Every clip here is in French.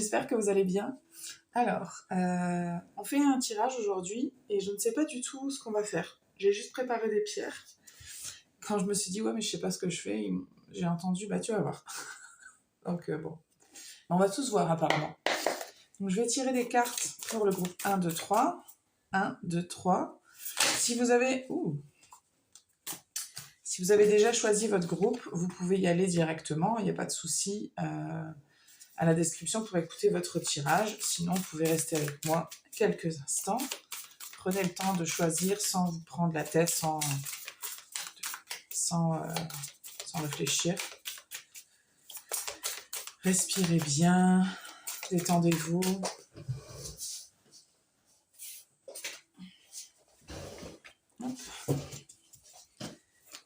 J'espère que vous allez bien. Alors, on fait un tirage aujourd'hui et je ne sais pas du tout ce qu'on va faire. J'ai juste préparé des pierres. Quand je me suis dit, ouais, mais je sais pas ce que je fais, j'ai entendu, bah tu vas voir. Donc bon, on va tous voir apparemment. Donc je vais tirer des cartes pour le groupe 1, 2, 3. 1, 2, 3. Si vous avez déjà choisi votre groupe, vous pouvez y aller directement, il n'y a pas de souci. À la description pour écouter votre tirage. Sinon, vous pouvez rester avec moi quelques instants. Prenez le temps de choisir sans vous prendre la tête, sans réfléchir. Respirez bien, détendez-vous.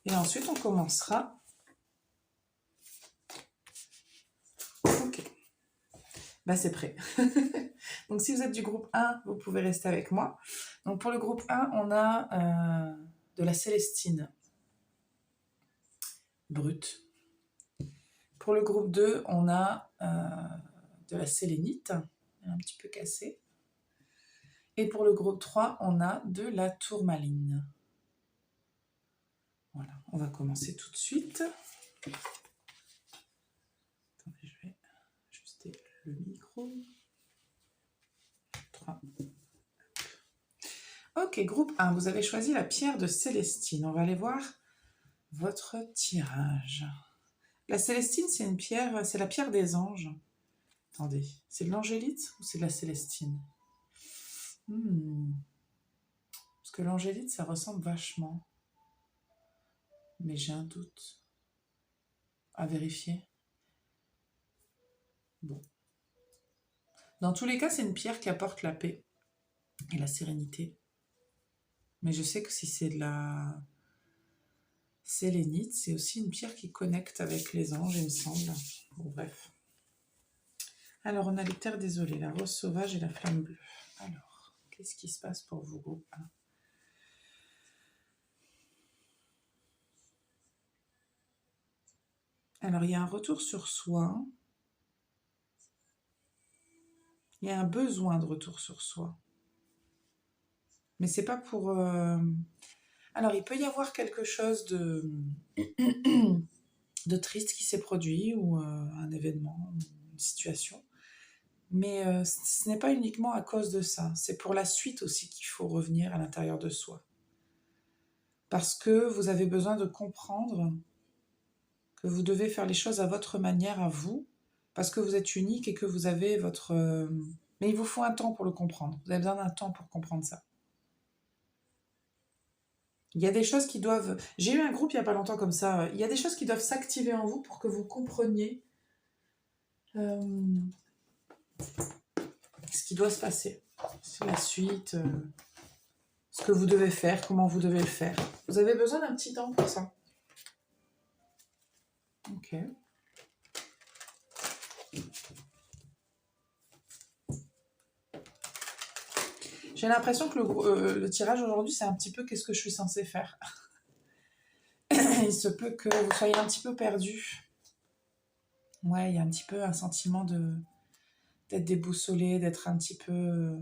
Et ensuite, on commencera. Ok. Bah, c'est prêt. Donc, si vous êtes du groupe 1, vous pouvez rester avec moi. Donc, pour le groupe 1, on a de la Célestine brute. Pour le groupe 2, on a de la sélénite, un petit peu cassée. Et pour le groupe 3, on a de la tourmaline. Voilà, on va commencer tout de suite. Attendez, je vais ajuster le micro. 3. Ok, groupe 1, vous avez choisi la pierre de Célestine. On va aller voir votre tirage. La Célestine, c'est une pierre, c'est la pierre des anges. Attendez, c'est de l'angélite ou c'est de la Célestine? Parce que l'angélite, ça ressemble vachement. Mais j'ai un doute. À vérifier. Bon. Dans tous les cas, c'est une pierre qui apporte la paix et la sérénité. Mais je sais que si c'est de la sélénite, c'est aussi une pierre qui connecte avec les anges, il me semble. Bon, bref. Alors, on a les terres désolées, la rose sauvage et la flamme bleue. Alors, qu'est-ce qui se passe pour vous, groupe 1? Alors, il y a un retour sur soi. Il y a un besoin de retour sur soi. Mais c'est pas pour... Alors, il peut y avoir quelque chose de triste qui s'est produit, ou un événement, une situation. Mais ce n'est pas uniquement à cause de ça. C'est pour la suite aussi qu'il faut revenir à l'intérieur de soi. Parce que vous avez besoin de comprendre que vous devez faire les choses à votre manière, à vous, parce que vous êtes unique et que vous avez votre... Mais il vous faut un temps pour le comprendre. Vous avez besoin d'un temps pour comprendre ça. Il y a des choses qui doivent... J'ai eu un groupe il n'y a pas longtemps comme ça. Il y a des choses qui doivent s'activer en vous pour que vous compreniez ce qui doit se passer. C'est la suite, ce que vous devez faire, comment vous devez le faire. Vous avez besoin d'un petit temps pour ça. Ok. J'ai l'impression que le tirage aujourd'hui, c'est un petit peu qu'est-ce que je suis censée faire. Il se peut que vous soyez un petit peu perdu. Ouais, il y a un petit peu un sentiment d'être déboussolé, d'être un petit peu...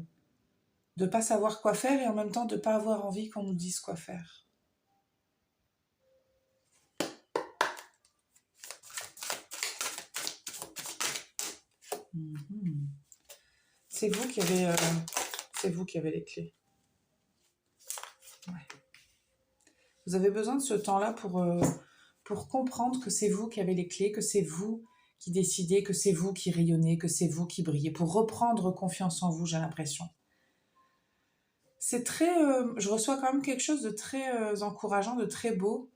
de ne pas savoir quoi faire et en même temps de ne pas avoir envie qu'on nous dise quoi faire. C'est vous qui avez les clés. Ouais. Vous avez besoin de ce temps-là pour comprendre que c'est vous qui avez les clés, que c'est vous qui décidez, que c'est vous qui rayonnez, que c'est vous qui brillez, pour reprendre confiance en vous, j'ai l'impression. C'est très... je reçois quand même quelque chose de très encourageant, de très beau.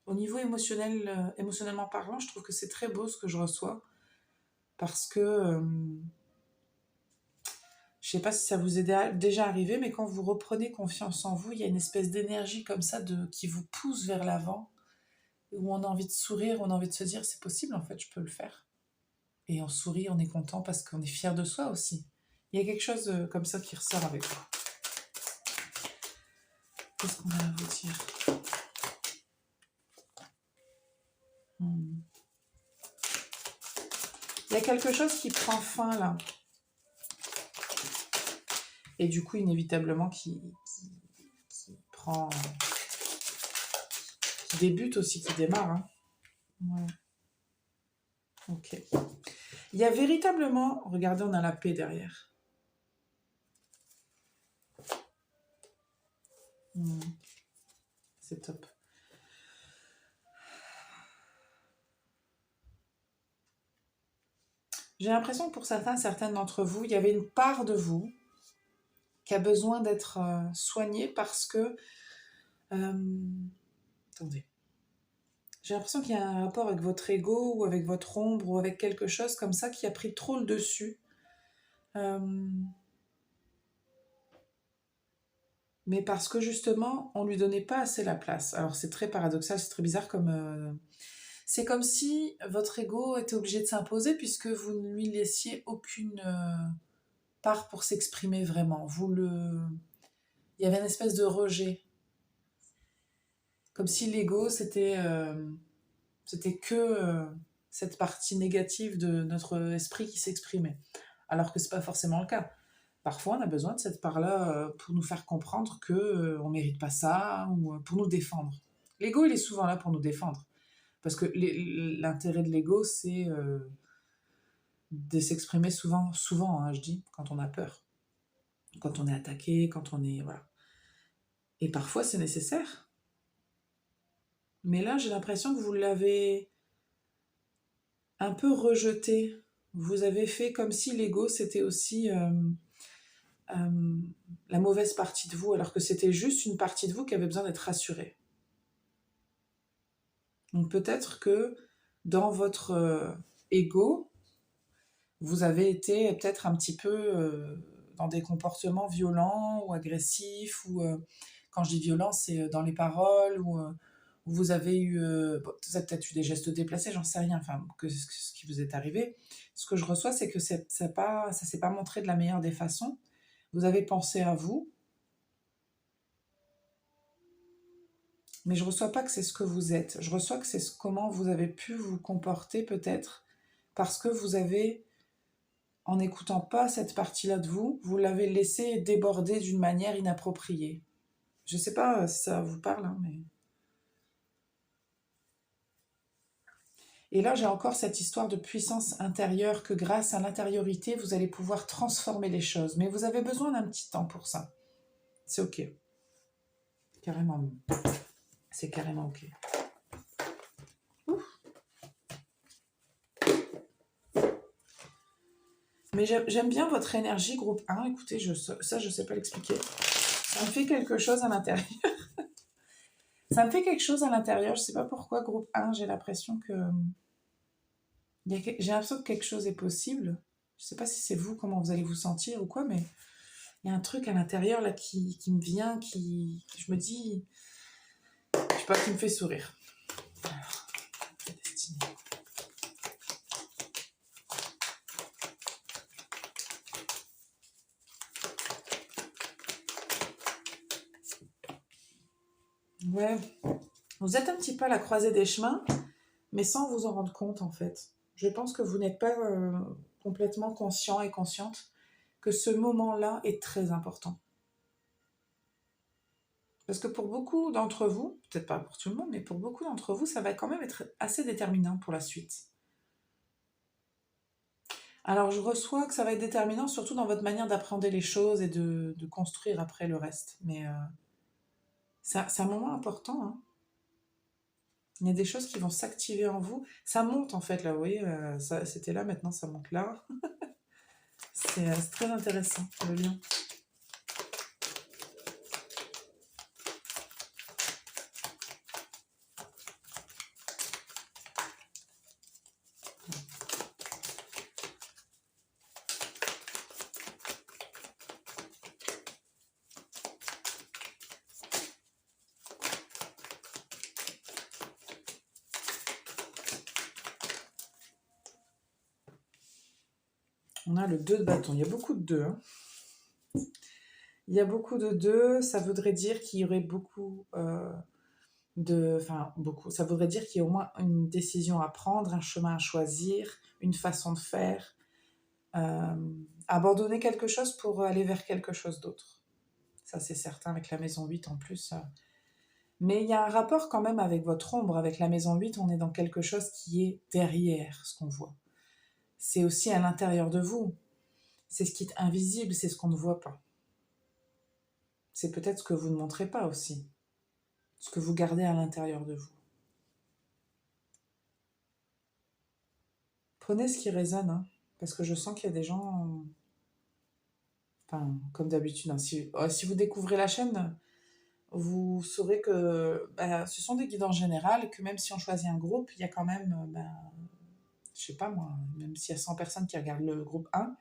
Au niveau émotionnellement parlant, je trouve que c'est très beau ce que je reçois. Parce que... je ne sais pas si ça vous est déjà arrivé, mais quand vous reprenez confiance en vous, il y a une espèce d'énergie comme ça qui vous pousse vers l'avant, où on a envie de sourire, on a envie de se dire c'est possible, en fait, je peux le faire. Et on sourit, on est content parce qu'on est fier de soi aussi. Il y a quelque chose comme ça qui ressort avec vous. Qu'est-ce qu'on a à vous dire? Il y a quelque chose qui prend fin là. Et du coup, inévitablement, qui prend... qui débute aussi, qui démarre. Hein. Ouais. Ok. Il y a véritablement... Regardez, on a la paix derrière. C'est top. J'ai l'impression que pour certaines d'entre vous, il y avait une part de vous qui a besoin d'être soignée parce que... attendez. J'ai l'impression qu'il y a un rapport avec votre ego ou avec votre ombre ou avec quelque chose comme ça qui a pris trop le dessus. Mais parce que justement, on ne lui donnait pas assez la place. Alors c'est très paradoxal, c'est très bizarre comme... C'est comme si votre ego était obligé de s'imposer puisque vous ne lui laissiez aucune part pour s'exprimer vraiment. Il y avait une espèce de rejet. Comme si l'ego, c'était que cette partie négative de notre esprit qui s'exprimait. Alors que ce n'est pas forcément le cas. Parfois, on a besoin de cette part-là pour nous faire comprendre qu'on ne mérite pas ça, ou pour nous défendre. L'ego, il est souvent là pour nous défendre. Parce que l'intérêt de l'ego, c'est de s'exprimer souvent, hein, je dis, quand on a peur. Quand on est attaqué, quand on est... Voilà. Et parfois, c'est nécessaire. Mais là, j'ai l'impression que vous l'avez un peu rejeté. Vous avez fait comme si l'ego, c'était aussi la mauvaise partie de vous, alors que c'était juste une partie de vous qui avait besoin d'être rassurée. Donc peut-être que dans votre ego, vous avez été peut-être un petit peu dans des comportements violents ou agressifs, ou quand je dis violent, c'est dans les paroles, ou vous avez eu, vous avez peut-être eu des gestes déplacés, j'en sais rien, enfin, ce qui vous est arrivé. Ce que je reçois, c'est que ça s'est pas montré de la meilleure des façons. Vous avez pensé à vous, mais je ne reçois pas que c'est ce que vous êtes. Je reçois que c'est comment vous avez pu vous comporter peut-être, parce que vous avez, en n'écoutant pas cette partie-là de vous, vous l'avez laissé déborder d'une manière inappropriée. Je ne sais pas si ça vous parle, hein, mais... Et là, j'ai encore cette histoire de puissance intérieure que grâce à l'intériorité, vous allez pouvoir transformer les choses. Mais vous avez besoin d'un petit temps pour ça. C'est OK. Carrément. C'est carrément OK. Ouf. Mais j'aime bien votre énergie, groupe 1. Écoutez, ça, je ne sais pas l'expliquer. Ça me fait quelque chose à l'intérieur. Ça me fait quelque chose à l'intérieur. Je ne sais pas pourquoi, groupe 1, j'ai l'impression que... J'ai l'impression que quelque chose est possible. Je ne sais pas si c'est vous, comment vous allez vous sentir ou quoi, mais il y a un truc à l'intérieur là qui me vient, je me dis... Je sais pas, qui me fait sourire. Alors, c'est destiné. Ouais, vous êtes un petit peu à la croisée des chemins, mais sans vous en rendre compte en fait. Je pense que vous n'êtes pas complètement conscient et consciente que ce moment-là est très important. Parce que pour beaucoup d'entre vous, peut-être pas pour tout le monde, mais pour beaucoup d'entre vous, ça va quand même être assez déterminant pour la suite. Alors je reçois que ça va être déterminant surtout dans votre manière d'appréhender les choses et de construire après le reste. Mais c'est un moment important, hein. Il y a des choses qui vont s'activer en vous. Ça monte en fait là, vous voyez, c'était là, maintenant ça monte là. C'est très intéressant, le lion. On a le 2 de bâton. Il y a beaucoup de 2. Hein. Il y a beaucoup de 2. Ça voudrait dire qu'il y aurait beaucoup enfin beaucoup, ça voudrait dire qu'il y a au moins une décision à prendre, un chemin à choisir, une façon de faire, abandonner quelque chose pour aller vers quelque chose d'autre. Ça c'est certain avec la maison 8 en plus. Mais il y a un rapport quand même avec votre ombre, avec la maison 8, on est dans quelque chose qui est derrière ce qu'on voit. C'est aussi à l'intérieur de vous. C'est ce qui est invisible, c'est ce qu'on ne voit pas. C'est peut-être ce que vous ne montrez pas aussi, ce que vous gardez à l'intérieur de vous. Prenez ce qui résonne, hein, parce que je sens qu'il y a des gens, enfin, comme d'habitude, hein, si vous découvrez la chaîne, vous saurez que ce sont des guides en général, que même si on choisit un groupe, il y a quand même, je sais pas moi, même s'il y a 100 personnes qui regardent le groupe 1,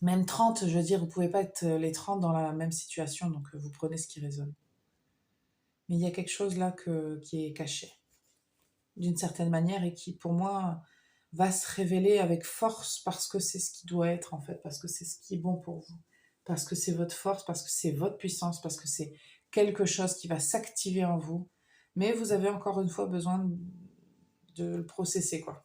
même 30, je veux dire, vous pouvez pas être les 30 dans la même situation, donc vous prenez ce qui résonne. Mais il y a quelque chose là qui est caché, d'une certaine manière, et qui, pour moi, va se révéler avec force parce que c'est ce qui doit être, en fait, parce que c'est ce qui est bon pour vous, parce que c'est votre force, parce que c'est votre puissance, parce que c'est quelque chose qui va s'activer en vous. Mais vous avez encore une fois besoin de le processer, quoi.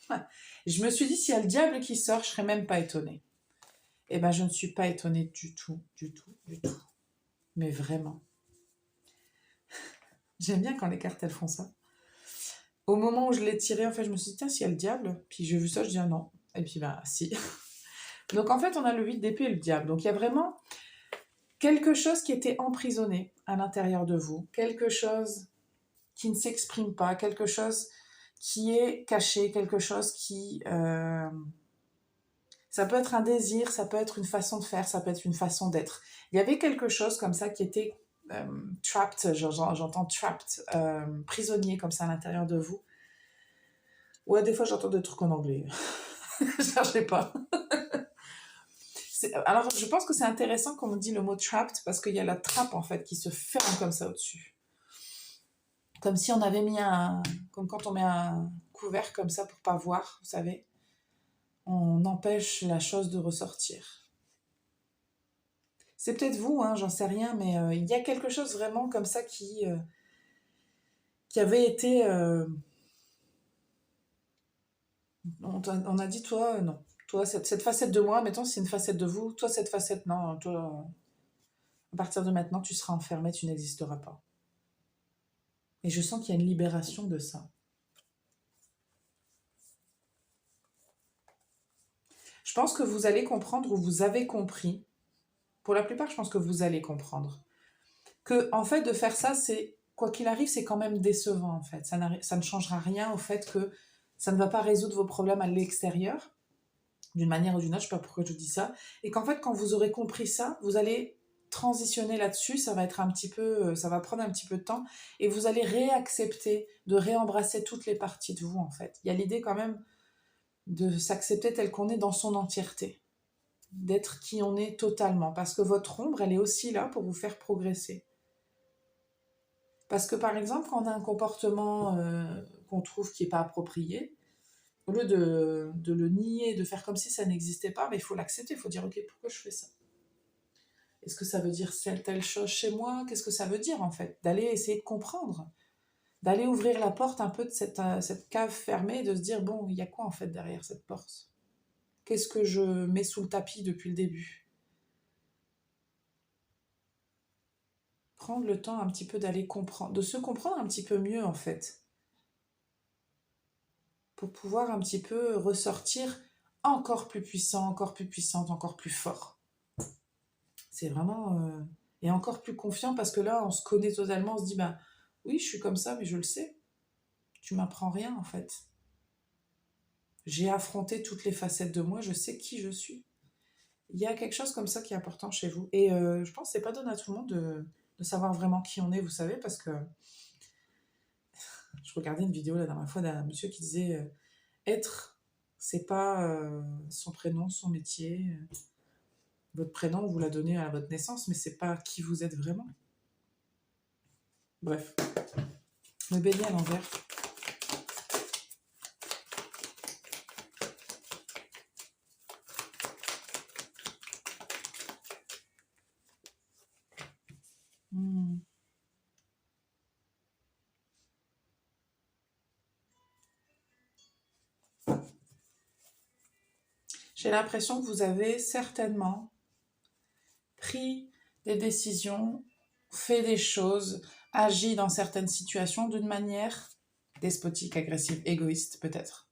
Ouais, je me suis dit, s'il y a le diable qui sort, je serais même pas étonnée. Eh ben, je ne suis pas étonnée du tout, du tout, du tout. Mais vraiment. J'aime bien quand les cartes, elles font ça. Au moment où je l'ai tiré, en fait, je me suis dit, tiens, s'il y a le diable. Puis j'ai vu ça, je dis, ah non. Et puis, si. Donc, en fait, on a le 8 d'épée et le diable. Donc, il y a vraiment quelque chose qui était emprisonné à l'intérieur de vous. Quelque chose qui ne s'exprime pas. Quelque chose qui est caché. Quelque chose qui... Ça peut être un désir, ça peut être une façon de faire, ça peut être une façon d'être. Il y avait quelque chose comme ça qui était trapped, j'entends trapped, prisonnier comme ça à l'intérieur de vous. Ouais, des fois j'entends des trucs en anglais. Je sais pas. Alors je pense que c'est intéressant qu'on me dit le mot trapped parce qu'il y a la trappe en fait qui se ferme comme ça au-dessus. Comme si on avait mis comme quand on met un couvercle comme ça pour pas voir, vous savez. On empêche la chose de ressortir. C'est peut-être vous, hein, j'en sais rien, mais il y a quelque chose vraiment comme ça qui avait été... on a dit, toi, non. Toi, cette facette de moi, mettons, c'est une facette de vous. Toi, cette facette, non. Toi, à partir de maintenant, tu seras enfermé, tu n'existeras pas. Et je sens qu'il y a une libération de ça. Je pense que vous allez comprendre ou vous avez compris. Pour la plupart, je pense que vous allez comprendre. Que, en fait, de faire ça, c'est, quoi qu'il arrive, c'est quand même décevant, en fait. Ça ne changera rien au fait que ça ne va pas résoudre vos problèmes à l'extérieur, d'une manière ou d'une autre, je ne sais pas pourquoi je dis ça, et qu'en fait, quand vous aurez compris ça, vous allez transitionner là-dessus, ça va être un petit peu, ça va prendre un petit peu de temps, et vous allez réaccepter, de réembrasser toutes les parties de vous, en fait. Il y a l'idée quand même de s'accepter tel qu'on est dans son entièreté, d'être qui on est totalement, parce que votre ombre, elle est aussi là pour vous faire progresser. Parce que par exemple, quand on a un comportement qu'on trouve qui n'est pas approprié, au lieu de le nier, de faire comme si ça n'existait pas, mais il faut l'accepter, il faut dire ok, pourquoi je fais ça? Est-ce que ça veut dire telle chose chez moi? Qu'est-ce que ça veut dire en fait? D'aller essayer de comprendre, d'aller ouvrir la porte un peu de cette cave fermée, de se dire bon, il y a quoi en fait derrière cette porte? Qu'est-ce que je mets sous le tapis depuis le début? Prendre le temps un petit peu d'aller comprendre, de se comprendre un petit peu mieux en fait, pour pouvoir un petit peu ressortir encore plus puissant, encore plus puissante, encore plus fort. C'est vraiment... et encore plus confiant parce que là, on se connaît totalement, on se dit, ben oui, je suis comme ça, mais je le sais. Tu m'apprends rien en fait. J'ai affronté toutes les facettes de moi, je sais qui je suis. Il y a quelque chose comme ça qui est important chez vous. Et je pense que c'est pas donné à tout le monde de savoir vraiment qui on est, vous savez, parce que je regardais une vidéo la dernière fois d'un monsieur qui disait être, c'est pas son prénom, son métier. Votre prénom, vous l'a donné à votre naissance, mais c'est pas qui vous êtes vraiment. Bref. Le bélier à l'envers. J'ai l'impression que vous avez certainement pris des décisions, fait des choses, agi dans certaines situations d'une manière despotique, agressive, égoïste peut-être.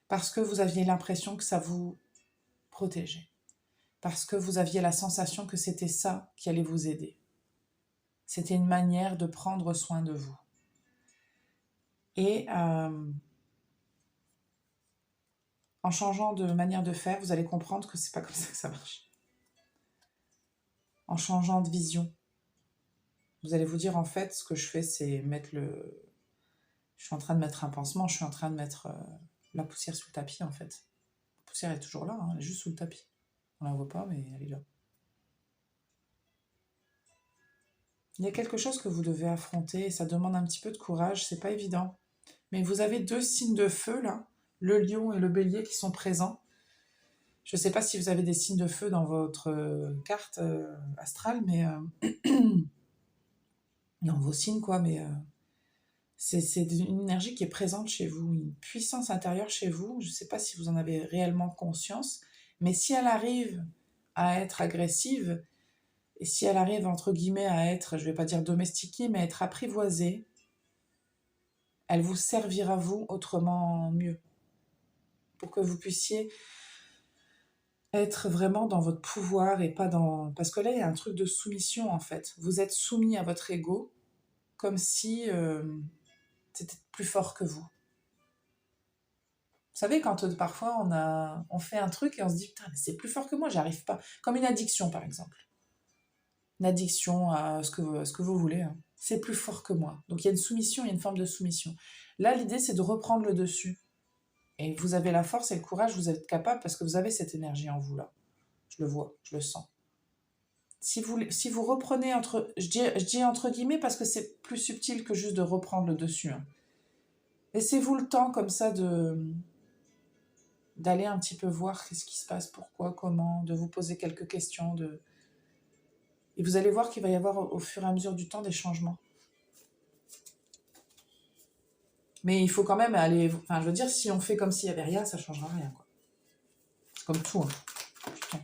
Parce que vous aviez l'impression que ça vous protégeait. Parce que vous aviez la sensation que c'était ça qui allait vous aider. C'était une manière de prendre soin de vous. Et en changeant de manière de faire, vous allez comprendre que c'est pas comme ça que ça marche. En changeant de vision, vous allez vous dire en fait, ce que je fais, c'est mettre le... Je suis en train de mettre un pansement, je suis en train de mettre la poussière sous le tapis en fait. La poussière est toujours là, hein, elle est juste sous le tapis. On la voit pas, mais elle est là. Il y a quelque chose que vous devez affronter et ça demande un petit peu de courage, c'est pas évident. Mais vous avez 2 signes de feu là, le lion et le bélier qui sont présents. Je ne sais pas si vous avez des signes de feu dans votre carte astrale, mais dans vos signes quoi, mais c'est une énergie qui est présente chez vous, une puissance intérieure chez vous. Je ne sais pas si vous en avez réellement conscience, mais si elle arrive à être agressive, et si elle arrive, entre guillemets, à être, je ne vais pas dire domestiquée, mais à être apprivoisée, elle vous servira, vous, autrement mieux. Pour que vous puissiez être vraiment dans votre pouvoir et pas dans... Parce que là, il y a un truc de soumission, en fait. Vous êtes soumis à votre ego, comme si c'était plus fort que vous. Vous savez, quand parfois on fait un truc et on se dit, putain, mais c'est plus fort que moi, j'arrive pas. Comme une addiction, par exemple. Une addiction à ce que vous voulez. Hein. C'est plus fort que moi. Donc il y a une soumission, il y a une forme de soumission. Là, l'idée, c'est de reprendre le dessus. Et vous avez la force et le courage, vous êtes capable parce que vous avez cette énergie en vous, là. Je le vois, je le sens. Si vous reprenez je dis entre guillemets parce que c'est plus subtil que juste de reprendre le dessus. Hein. Laissez-vous le temps comme ça d'aller un petit peu voir ce qui se passe, pourquoi, comment, de vous poser quelques questions. Et vous allez voir qu'il va y avoir au fur et à mesure du temps des changements. Mais il faut quand même aller... Enfin, je veux dire, si on fait comme s'il n'y avait rien, ça ne changera rien. Quoi. C'est comme tout. Hein. Putain.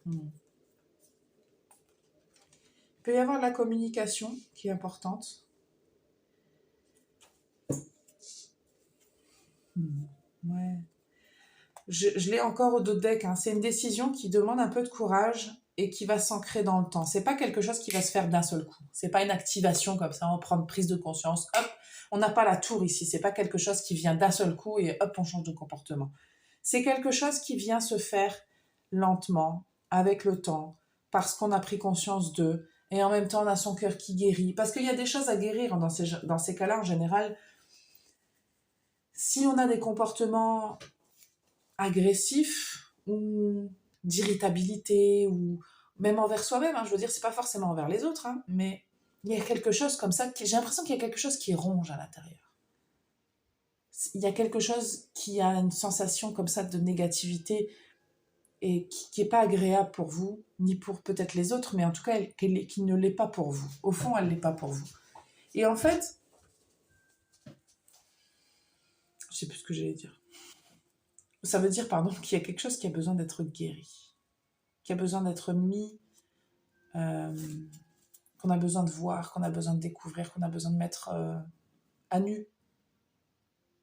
Il peut y avoir de la communication qui est importante. Ouais. Je l'ai encore au dos de deck. Hein. C'est une décision qui demande un peu de courage et qui va s'ancrer dans le temps. C'est pas quelque chose qui va se faire d'un seul coup. C'est pas une activation comme ça, on prend une prise de conscience. Hop, on n'a pas la tour ici. C'est pas quelque chose qui vient d'un seul coup et hop, on change de comportement. C'est quelque chose qui vient se faire lentement, avec le temps, parce qu'on a pris conscience d'eux. Et en même temps, on a son cœur qui guérit. Parce qu'il y a des choses à guérir dans ces cas-là, en général. Si on a des comportements agressif ou d'irritabilité ou même envers soi-même. Hein, je veux dire, c'est pas forcément envers les autres, hein, mais il y a quelque chose comme ça. J'ai l'impression qu'il y a quelque chose qui ronge à l'intérieur. Il y a quelque chose qui a une sensation comme ça de négativité et qui n'est pas agréable pour vous, ni pour peut-être les autres, mais en tout cas, qui ne l'est pas pour vous. Au fond, elle ne l'est pas pour vous. Et en fait, je ne sais plus ce que j'allais dire. Ça veut dire, pardon, qu'il y a quelque chose qui a besoin d'être guéri, qui a besoin d'être mis, qu'on a besoin de voir, qu'on a besoin de découvrir, qu'on a besoin de mettre à nu,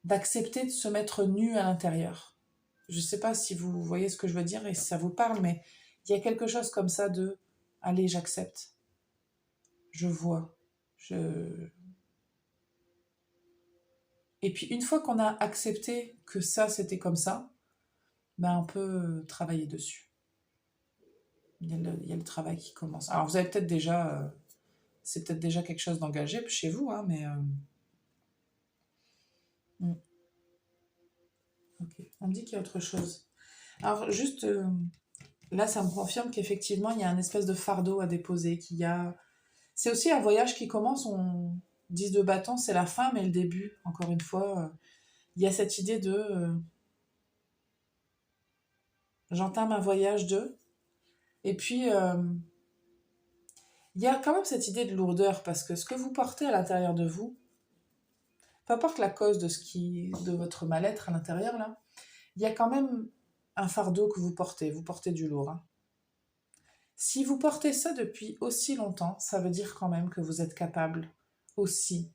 d'accepter de se mettre nu à l'intérieur. Je ne sais pas si vous voyez ce que je veux dire et si ça vous parle, mais il y a quelque chose comme ça de « allez, j'accepte, je vois, je... » Et puis une fois qu'on a accepté que ça, c'était comme ça, ben on peut travailler dessus. Il y a le travail qui commence. Alors vous avez peut-être déjà... c'est peut-être déjà quelque chose d'engagé chez vous, hein, mais... Ok, on me dit qu'il y a autre chose. Alors juste, là, ça me confirme qu'effectivement, il y a un espèce de fardeau à déposer, qu'il y a... C'est aussi un voyage qui commence, on 10 de bâton, c'est la fin, mais le début, encore une fois. Il y a cette idée de... j'entame un voyage de... Et puis, Il y a quand même cette idée de lourdeur parce que ce que vous portez à l'intérieur de vous, peu importe la cause de votre mal-être à l'intérieur là, il y a quand même un fardeau que vous portez du lourd. Hein. Si vous portez ça depuis aussi longtemps, ça veut dire quand même que vous êtes capable aussi,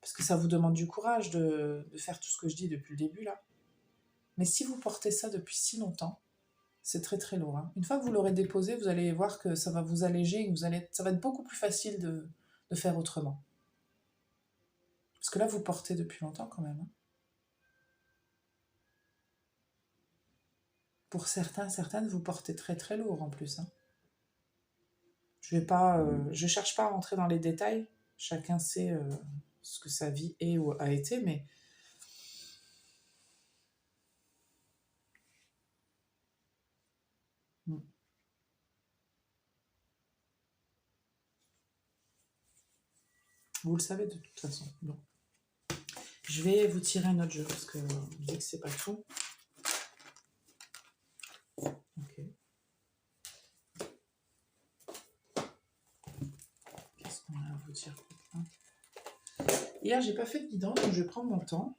parce que ça vous demande du courage de faire tout ce que je dis depuis le début là. Mais si vous portez ça depuis si longtemps, c'est très très lourd. Hein. Une fois que vous l'aurez déposé, vous allez voir que ça va vous alléger, et que ça va être beaucoup plus facile de faire autrement. Parce que là, vous portez depuis longtemps quand même. Hein. Pour certains, certaines, vous portez très très lourd en plus. Hein. Je cherche pas à rentrer dans les détails. Chacun sait ce que sa vie est ou a été, mais mm, vous le savez de toute façon. Bon. Je vais vous tirer un autre jeu parce que je dis que c'est pas tout. Ok. Qu'est-ce qu'on a à vous dire? Hier, j'ai pas fait de guidance, donc je vais prendre mon temps.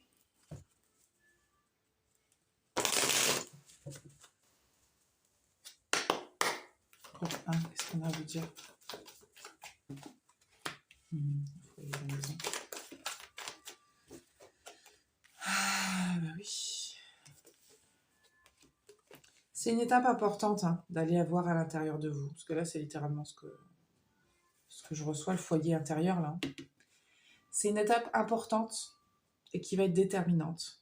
Groupe 1, qu'est-ce qu'on a à vous dire? Foyer de la maison. Ah, bah oui. C'est une étape importante hein, d'aller voir à l'intérieur de vous. Parce que là, c'est littéralement ce que je reçois, le foyer intérieur. Là. C'est une étape importante et qui va être déterminante.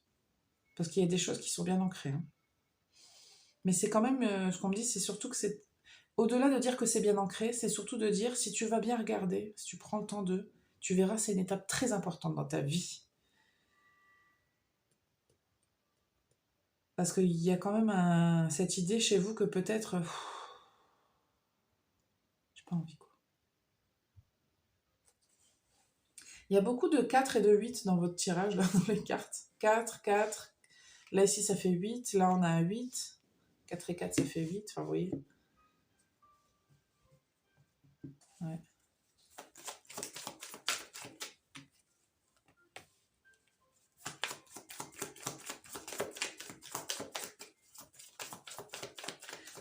Parce qu'il y a des choses qui sont bien ancrées. Hein. Mais c'est quand même, ce qu'on me dit, c'est surtout que c'est... Au-delà de dire que c'est bien ancré, c'est surtout de dire, si tu vas bien regarder, si tu prends le temps de, tu verras, c'est une étape très importante dans ta vie. Parce qu'il y a quand même cette idée chez vous que peut-être... j'ai pas envie, quoi. Il y a beaucoup de 4 et de 8 dans votre tirage, là, dans les cartes. 4, 4. Là, ici, ça fait 8. Là, on a un 8. 4 et 4, ça fait 8. Enfin, vous voyez. Ouais.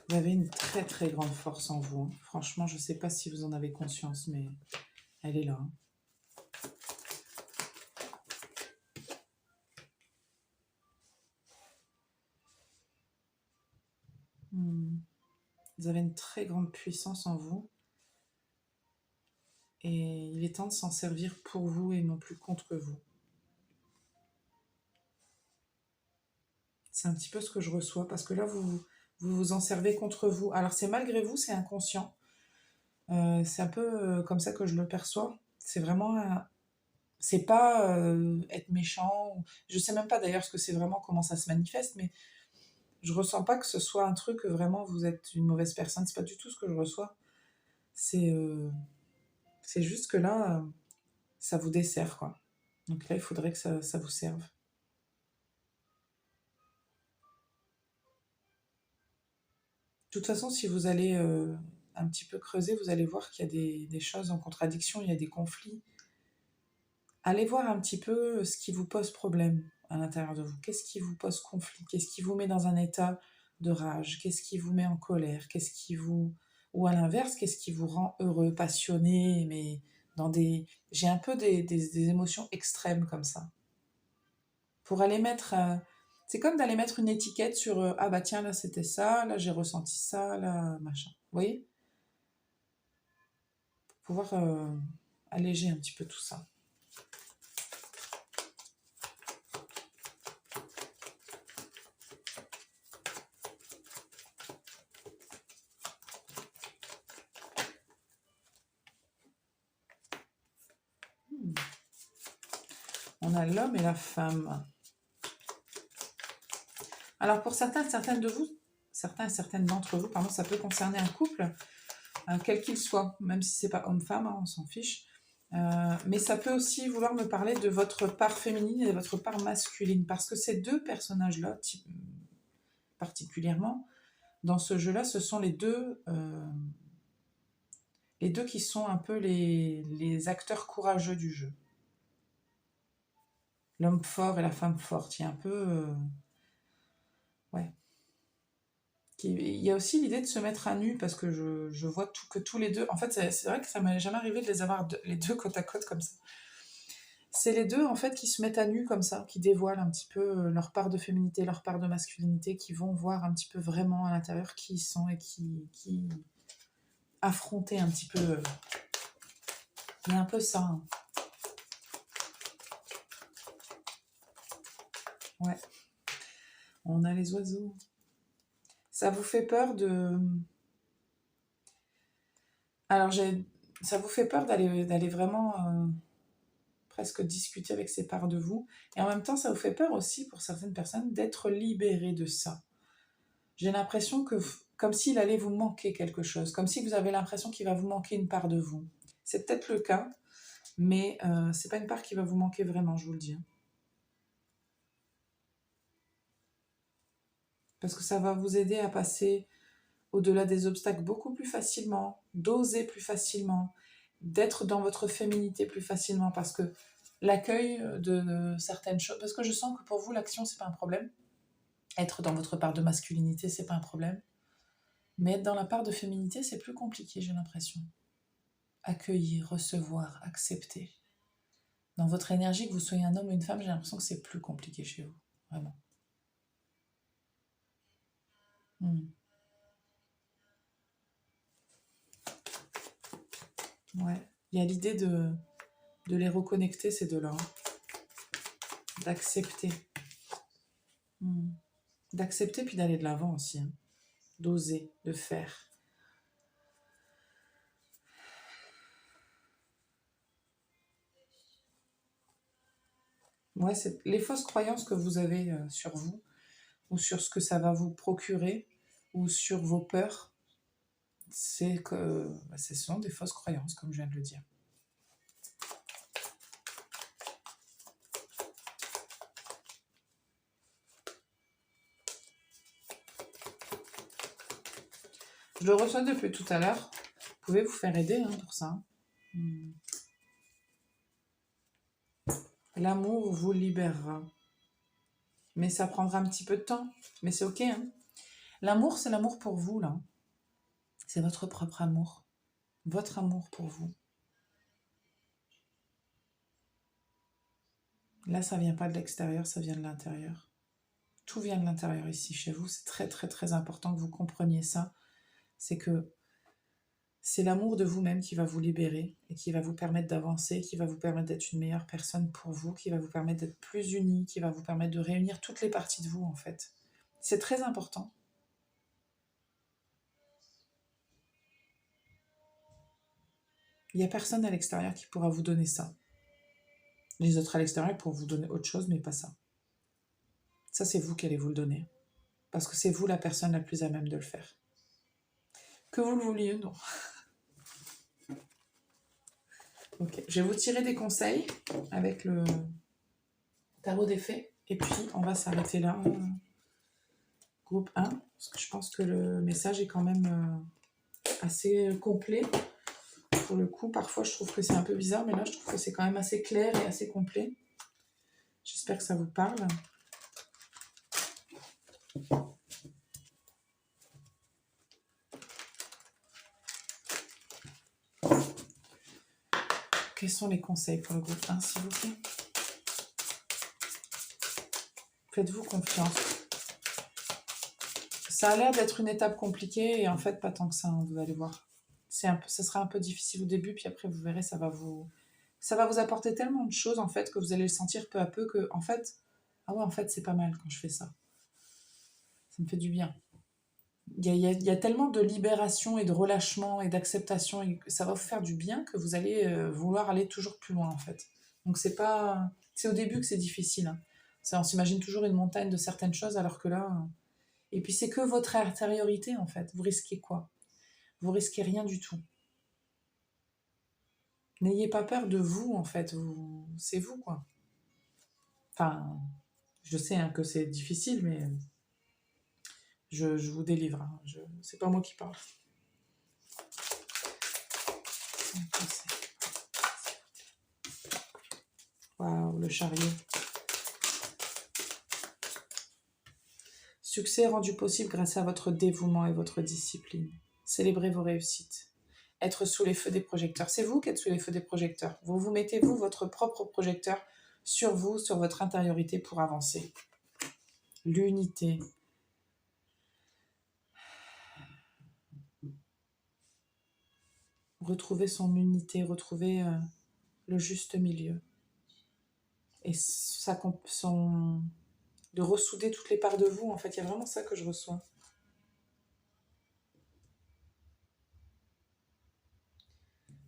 Vous avez une très, très grande force en vous. Hein. Franchement, je ne sais pas si vous en avez conscience, mais elle est là. Hein. Vous avez une très grande puissance en vous. Et il est temps de s'en servir pour vous et non plus contre vous. C'est un petit peu ce que je reçois, parce que là, vous en servez contre vous. Alors, c'est malgré vous, c'est inconscient. C'est un peu comme ça que je le perçois. C'est vraiment... c'est pas être méchant. Je sais même pas d'ailleurs ce que c'est vraiment, comment ça se manifeste, mais je ressens pas que ce soit un truc que vraiment vous êtes une mauvaise personne. C'est pas du tout ce que je reçois. C'est juste que là, ça vous dessert, quoi. Donc là, il faudrait que ça vous serve. De toute façon, si vous allez un petit peu creuser, vous allez voir qu'il y a des choses en contradiction, il y a des conflits. Allez voir un petit peu ce qui vous pose problème à l'intérieur de vous. Qu'est-ce qui vous pose conflit? Qu'est-ce qui vous met dans un état de rage? Qu'est-ce qui vous met en colère? Qu'est-ce qui vous... Ou à l'inverse, qu'est-ce qui vous rend heureux, passionné, mais dans des... J'ai un peu des émotions extrêmes comme ça. Pour aller mettre... c'est comme d'aller mettre une étiquette sur ah bah tiens, là c'était ça, là j'ai ressenti ça, là machin. Vous voyez? Pour pouvoir alléger un petit peu tout ça. On a l'homme et la femme. Alors pour certains, certaines de vous, certains et certaines d'entre vous, pardon, ça peut concerner un couple, quel qu'il soit, même si c'est pas homme-femme, hein, on s'en fiche. Mais ça peut aussi vouloir me parler de votre part féminine et de votre part masculine, parce que ces deux personnages-là, particulièrement, dans ce jeu-là, ce sont les deux Les deux qui sont un peu les acteurs courageux du jeu. L'homme fort et la femme forte. Il y a un peu... ouais. Il y a aussi l'idée de se mettre à nu, parce que je vois que tous les deux... En fait, c'est vrai que ça m'est jamais arrivé de les avoir les deux côte à côte comme ça. C'est les deux, en fait, qui se mettent à nu comme ça, qui dévoilent un petit peu leur part de féminité, leur part de masculinité, qui vont voir un petit peu vraiment à l'intérieur qui ils sont et qui affronter un petit peu... Il y a un peu ça. Hein. Ouais. On a les oiseaux. Ça vous fait peur de... Alors, ça vous fait peur d'aller vraiment presque discuter avec ces parts de vous. Et en même temps, ça vous fait peur aussi, pour certaines personnes, d'être libéré de ça. J'ai l'impression que, comme s'il allait vous manquer quelque chose, comme si vous avez l'impression qu'il va vous manquer une part de vous. C'est peut-être le cas, mais c'est pas une part qui va vous manquer vraiment, je vous le dis. Parce que ça va vous aider à passer au-delà des obstacles beaucoup plus facilement, d'oser plus facilement, d'être dans votre féminité plus facilement, parce que l'accueil de certaines choses, parce que je sens que pour vous, l'action, c'est pas un problème. Être dans votre part de masculinité, c'est pas un problème. Mais être dans la part de féminité, c'est plus compliqué, j'ai l'impression. Accueillir, recevoir, accepter. Dans votre énergie, que vous soyez un homme ou une femme, j'ai l'impression que c'est plus compliqué chez vous. Vraiment. Ouais. Il y a l'idée de les reconnecter, ces deux-là. D'accepter. D'accepter puis d'aller de l'avant aussi. Hein. D'oser, de faire. Ouais, c'est les fausses croyances que vous avez sur vous, ou sur ce que ça va vous procurer, ou sur vos peurs, c'est que ce sont des fausses croyances, comme je viens de le dire. Je le reçois depuis tout à l'heure. Vous pouvez vous faire aider hein, pour ça. L'amour vous libérera. Mais ça prendra un petit peu de temps. Mais c'est ok. Hein. L'amour, c'est l'amour pour vous, là. C'est votre propre amour. Votre amour pour vous. Là, ça vient pas de l'extérieur, ça vient de l'intérieur. Tout vient de l'intérieur ici, chez vous. C'est très, très, très important que vous compreniez ça. C'est que c'est l'amour de vous-même qui va vous libérer et qui va vous permettre d'avancer, qui va vous permettre d'être une meilleure personne pour vous, qui va vous permettre d'être plus unis, qui va vous permettre de réunir toutes les parties de vous, en fait. C'est très important. Il n'y a personne à l'extérieur qui pourra vous donner ça. Les autres à l'extérieur pourront vous donner autre chose, mais pas ça. Ça, c'est vous qui allez vous le donner. Parce que c'est vous la personne la plus à même de le faire. Que vous le vouliez ou non. Ok, je vais vous tirer des conseils avec le tarot des fées. Et puis, on va s'arrêter là. Groupe 1. Parce que je pense que le message est quand même assez complet. Pour le coup, parfois, je trouve que c'est un peu bizarre. Mais là, je trouve que c'est quand même assez clair et assez complet. J'espère que ça vous parle. Quels sont les conseils pour le groupe 1, s'il vous plaît? Faites-vous confiance. Ça a l'air d'être une étape compliquée et en fait, pas tant que ça, hein, vous allez voir. Ça sera un peu difficile au début, puis après, vous verrez, ça va vous apporter tellement de choses, en fait, que vous allez le sentir peu à peu que, en fait, ah ouais, en fait, c'est pas mal quand je fais ça. Ça me fait du bien. Il y a tellement de libération et de relâchement et d'acceptation, et ça va vous faire du bien que vous allez vouloir aller toujours plus loin, en fait. Donc, c'est au début que c'est difficile. Hein. On s'imagine toujours une montagne de certaines choses, alors que là... Et puis, c'est que votre intériorité, en fait. Vous risquez quoi? Vous risquez rien du tout. N'ayez pas peur de vous, en fait. C'est vous, quoi. Enfin, je sais hein, que c'est difficile, mais je vous délivre. Hein. C'est pas moi qui parle. Je sais. Waouh, le chariot. Succès rendu possible grâce à votre dévouement et votre discipline. Célébrez vos réussites. Être sous les feux des projecteurs. C'est vous qui êtes sous les feux des projecteurs. Vous vous mettez, vous, votre propre projecteur sur vous, sur votre intériorité pour avancer. L'unité. Retrouver son unité, retrouver le juste milieu. Et de ressouder toutes les parts de vous. En fait, il y a vraiment ça que je reçois.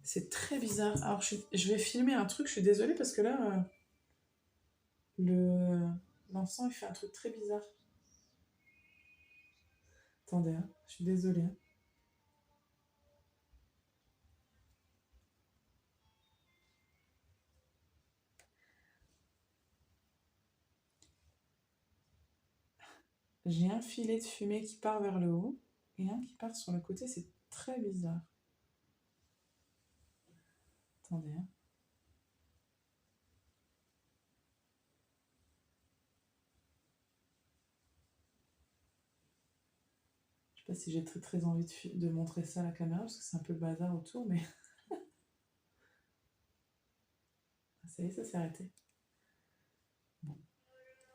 C'est très bizarre. Alors, je vais filmer un truc, je suis désolée parce que là, l'encens, il fait un truc très bizarre. Attendez, hein, je suis désolée. Hein. J'ai un filet de fumée qui part vers le haut et un qui part sur le côté. C'est très bizarre. Attendez, hein. Je sais pas si j'ai très très envie de montrer ça à la caméra parce que c'est un peu le bazar autour, mais ça y est, ça s'est arrêté. Bon,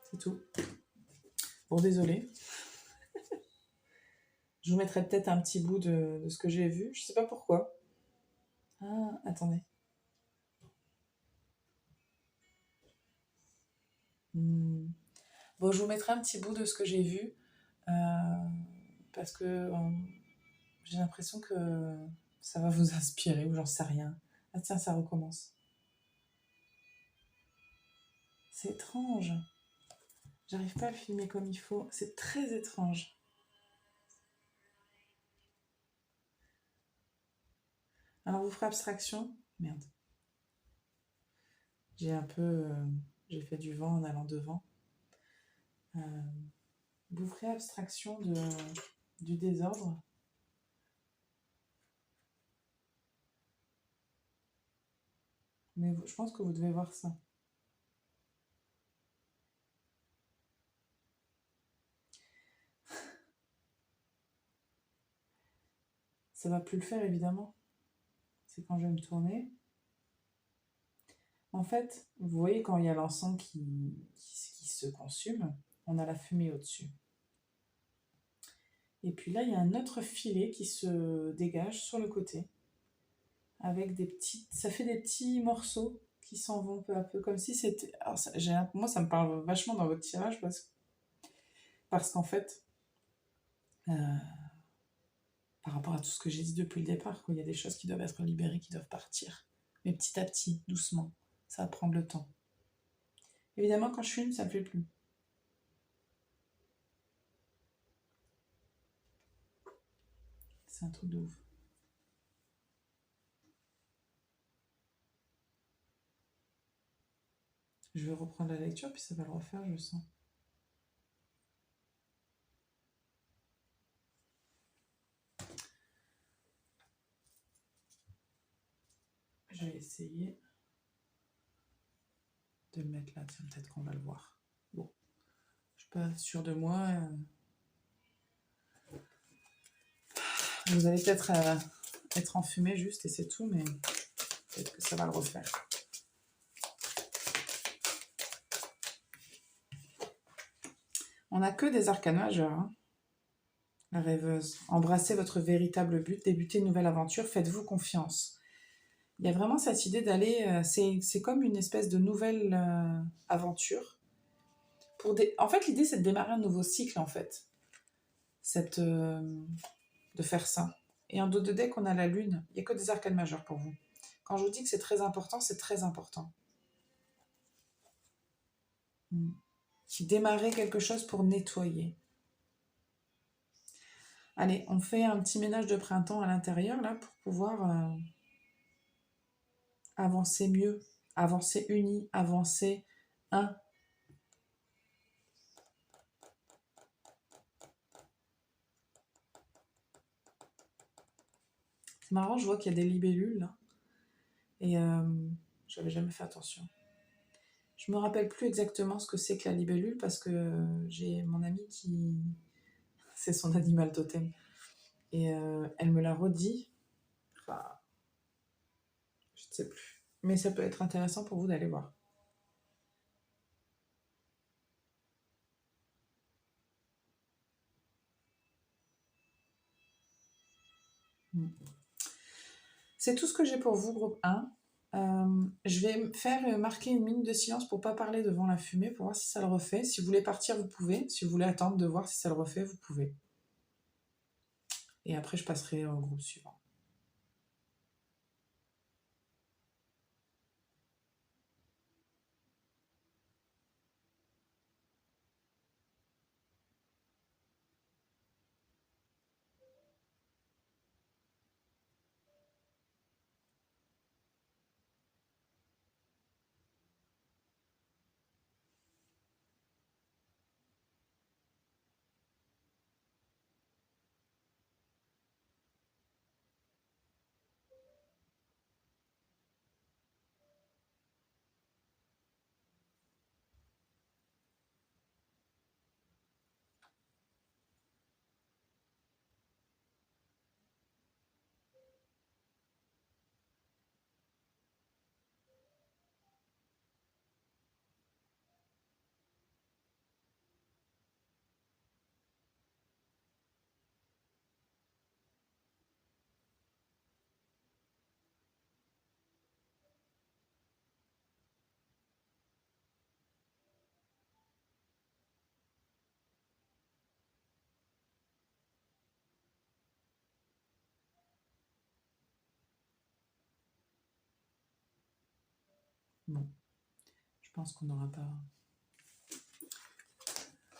c'est tout. Bon, désolé. Je vous mettrai peut-être un petit bout de ce que j'ai vu. Je sais pas pourquoi. Ah, attendez. Bon, je vous mettrai un petit bout de ce que j'ai vu. Parce que j'ai l'impression que ça va vous inspirer ou j'en sais rien. Ah tiens, ça recommence. C'est étrange. J'arrive pas à le filmer comme il faut. C'est très étrange. Alors vous ferez abstraction. Merde. J'ai fait du vent en allant devant. Vous ferez abstraction du désordre. Mais je pense que vous devez voir ça. Ça va plus le faire évidemment. C'est quand je vais me tourner. En fait, vous voyez quand il y a l'encens qui se consume, on a la fumée au-dessus. Et puis là, il y a un autre filet qui se dégage sur le côté. Avec ça fait des petits morceaux qui s'en vont peu à peu, comme si c'était... Moi, ça me parle vachement dans votre tirage parce qu'en fait, par rapport à tout ce que j'ai dit depuis le départ, il y a des choses qui doivent être libérées, qui doivent partir. Mais petit à petit, doucement, ça va prendre le temps. Évidemment, quand je filme, ça ne me fait plus. C'est un truc de ouf. Je vais reprendre la lecture, puis ça va le refaire, je sens. Je vais essayer de le mettre là, tiens, peut-être qu'on va le voir. Bon, je suis pas sûre de moi. Vous allez peut-être être enfumé juste et c'est tout, mais peut-être que ça va le refaire. On n'a que des arcanes majeurs, hein. La rêveuse. Embrassez votre véritable but, débutez une nouvelle aventure, faites-vous confiance. Il y a vraiment cette idée d'aller... c'est comme une espèce de nouvelle aventure. En fait, l'idée, c'est de démarrer un nouveau cycle, en fait. De faire ça. Et en dos de deck, on a la lune. Il n'y a que des arcanes majeures pour vous. Quand je vous dis que c'est très important, c'est très important. Démarrer quelque chose pour nettoyer. Allez, on fait un petit ménage de printemps à l'intérieur, là, pour pouvoir avancer mieux, avancer unis, avancer un. C'est marrant, je vois qu'il y a des libellules, là. Et j'avais jamais fait attention. Je me rappelle plus exactement ce que c'est que la libellule parce que j'ai mon amie qui... C'est son animal totem. Et elle me l'a redit. Enfin, je ne sais plus. Mais ça peut être intéressant pour vous d'aller voir. C'est tout ce que j'ai pour vous, groupe 1. Je vais faire marquer une minute de silence pour ne pas parler devant la fumée, pour voir si ça le refait. Si vous voulez partir, vous pouvez. Si vous voulez attendre de voir si ça le refait, vous pouvez. Et après, je passerai au groupe suivant. Bon, je pense qu'on n'aura pas...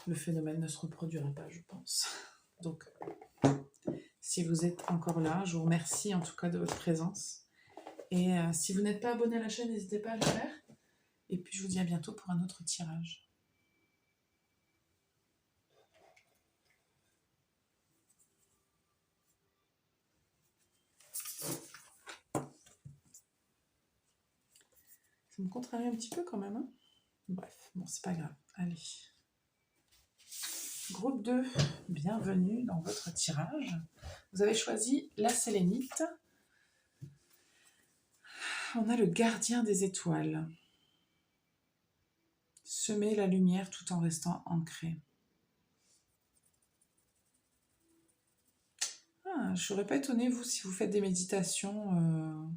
Le phénomène ne se reproduira pas, je pense. Donc, si vous êtes encore là, je vous remercie en tout cas de votre présence. Et si vous n'êtes pas abonné à la chaîne, n'hésitez pas à le faire. Et puis, je vous dis à bientôt pour un autre tirage. Ça me contrarie un petit peu quand même. Hein. Bref, bon, c'est pas grave. Allez. Groupe 2, bienvenue dans votre tirage. Vous avez choisi la sélénite. On a le gardien des étoiles. Semer la lumière tout en restant ancré. Je ne serais pas étonnée, vous, si vous faites des méditations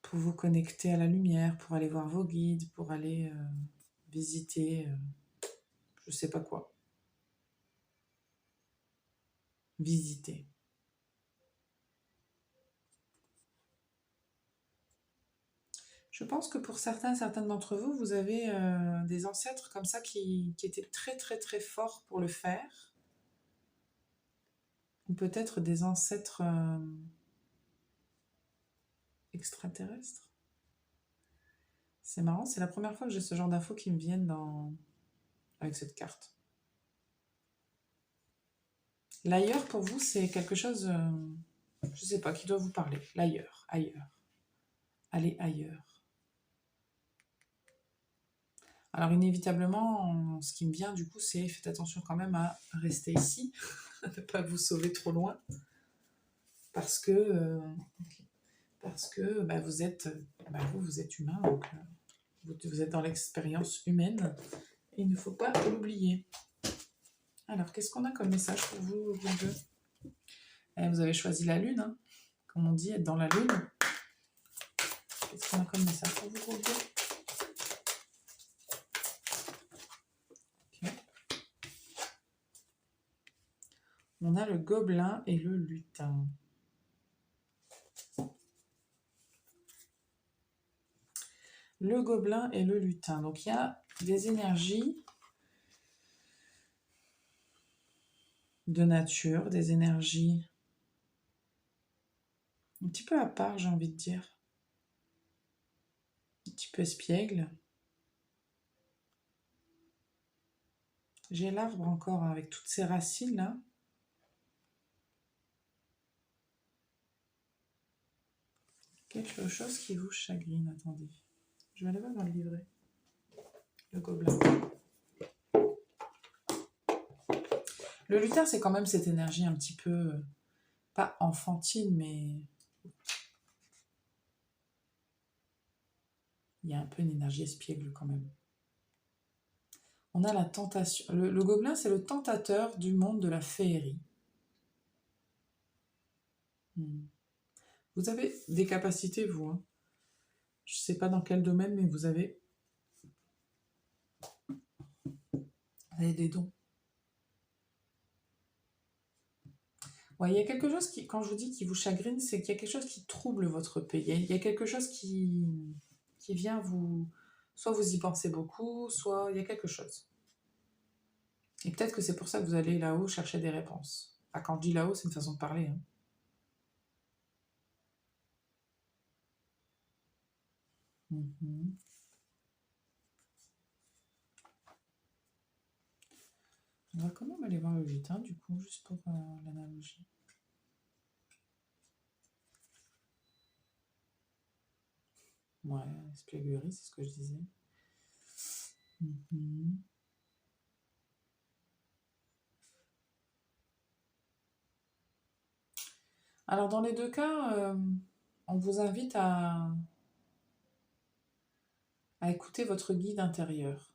pour vous connecter à la lumière, pour aller voir vos guides, pour aller visiter, je ne sais pas quoi. Visiter. Je pense que pour certaines d'entre vous, vous avez des ancêtres comme ça qui étaient très très très forts pour le faire. Ou peut-être des ancêtres extraterrestres. C'est marrant, c'est la première fois que j'ai ce genre d'infos qui me viennent avec cette carte. L'ailleurs, pour vous, c'est quelque chose, je ne sais pas, qui doit vous parler. L'ailleurs, ailleurs. Allez ailleurs. Alors inévitablement, ce qui me vient du coup, c'est faites attention quand même à rester ici, à ne pas vous sauver trop loin, parce que vous êtes humain, donc vous êtes dans l'expérience humaine, et il ne faut pas l'oublier. Alors, qu'est-ce qu'on a comme message pour vous, vous deux ? Vous avez choisi la lune, hein, comme on dit, être dans la lune. Qu'est-ce qu'on a comme message pour vous, vous deux ? On a le gobelin et le lutin. Le gobelin et le lutin. Donc, il y a des énergies de nature, des énergies un petit peu à part, j'ai envie de dire. Un petit peu espiègle. J'ai l'arbre encore avec toutes ces racines-là. Quelque chose qui vous chagrine, attendez. Je vais aller voir dans le livret. Le gobelin. Le lutin, c'est quand même cette énergie un petit peu, pas enfantine, mais il y a un peu une énergie espiègle quand même. On a la tentation. Le gobelin, c'est le tentateur du monde de la féerie. Vous avez des capacités, vous. Hein. Je ne sais pas dans quel domaine, mais vous avez des dons. Ouais, il y a quelque chose qui, quand je vous dis qui vous chagrine, c'est qu'il y a quelque chose qui trouble votre paix. Il y a quelque chose qui vient vous... Soit vous y pensez beaucoup, soit il y a quelque chose. Et peut-être que c'est pour ça que vous allez là-haut chercher des réponses. Ah, quand je dis là-haut, c'est une façon de parler. Hein. On va quand même aller voir le lutin, du coup, juste pour l'analogie. Ouais, espièglerie, c'est ce que je disais. Alors, dans les deux cas, on vous invite à écouter votre guide intérieur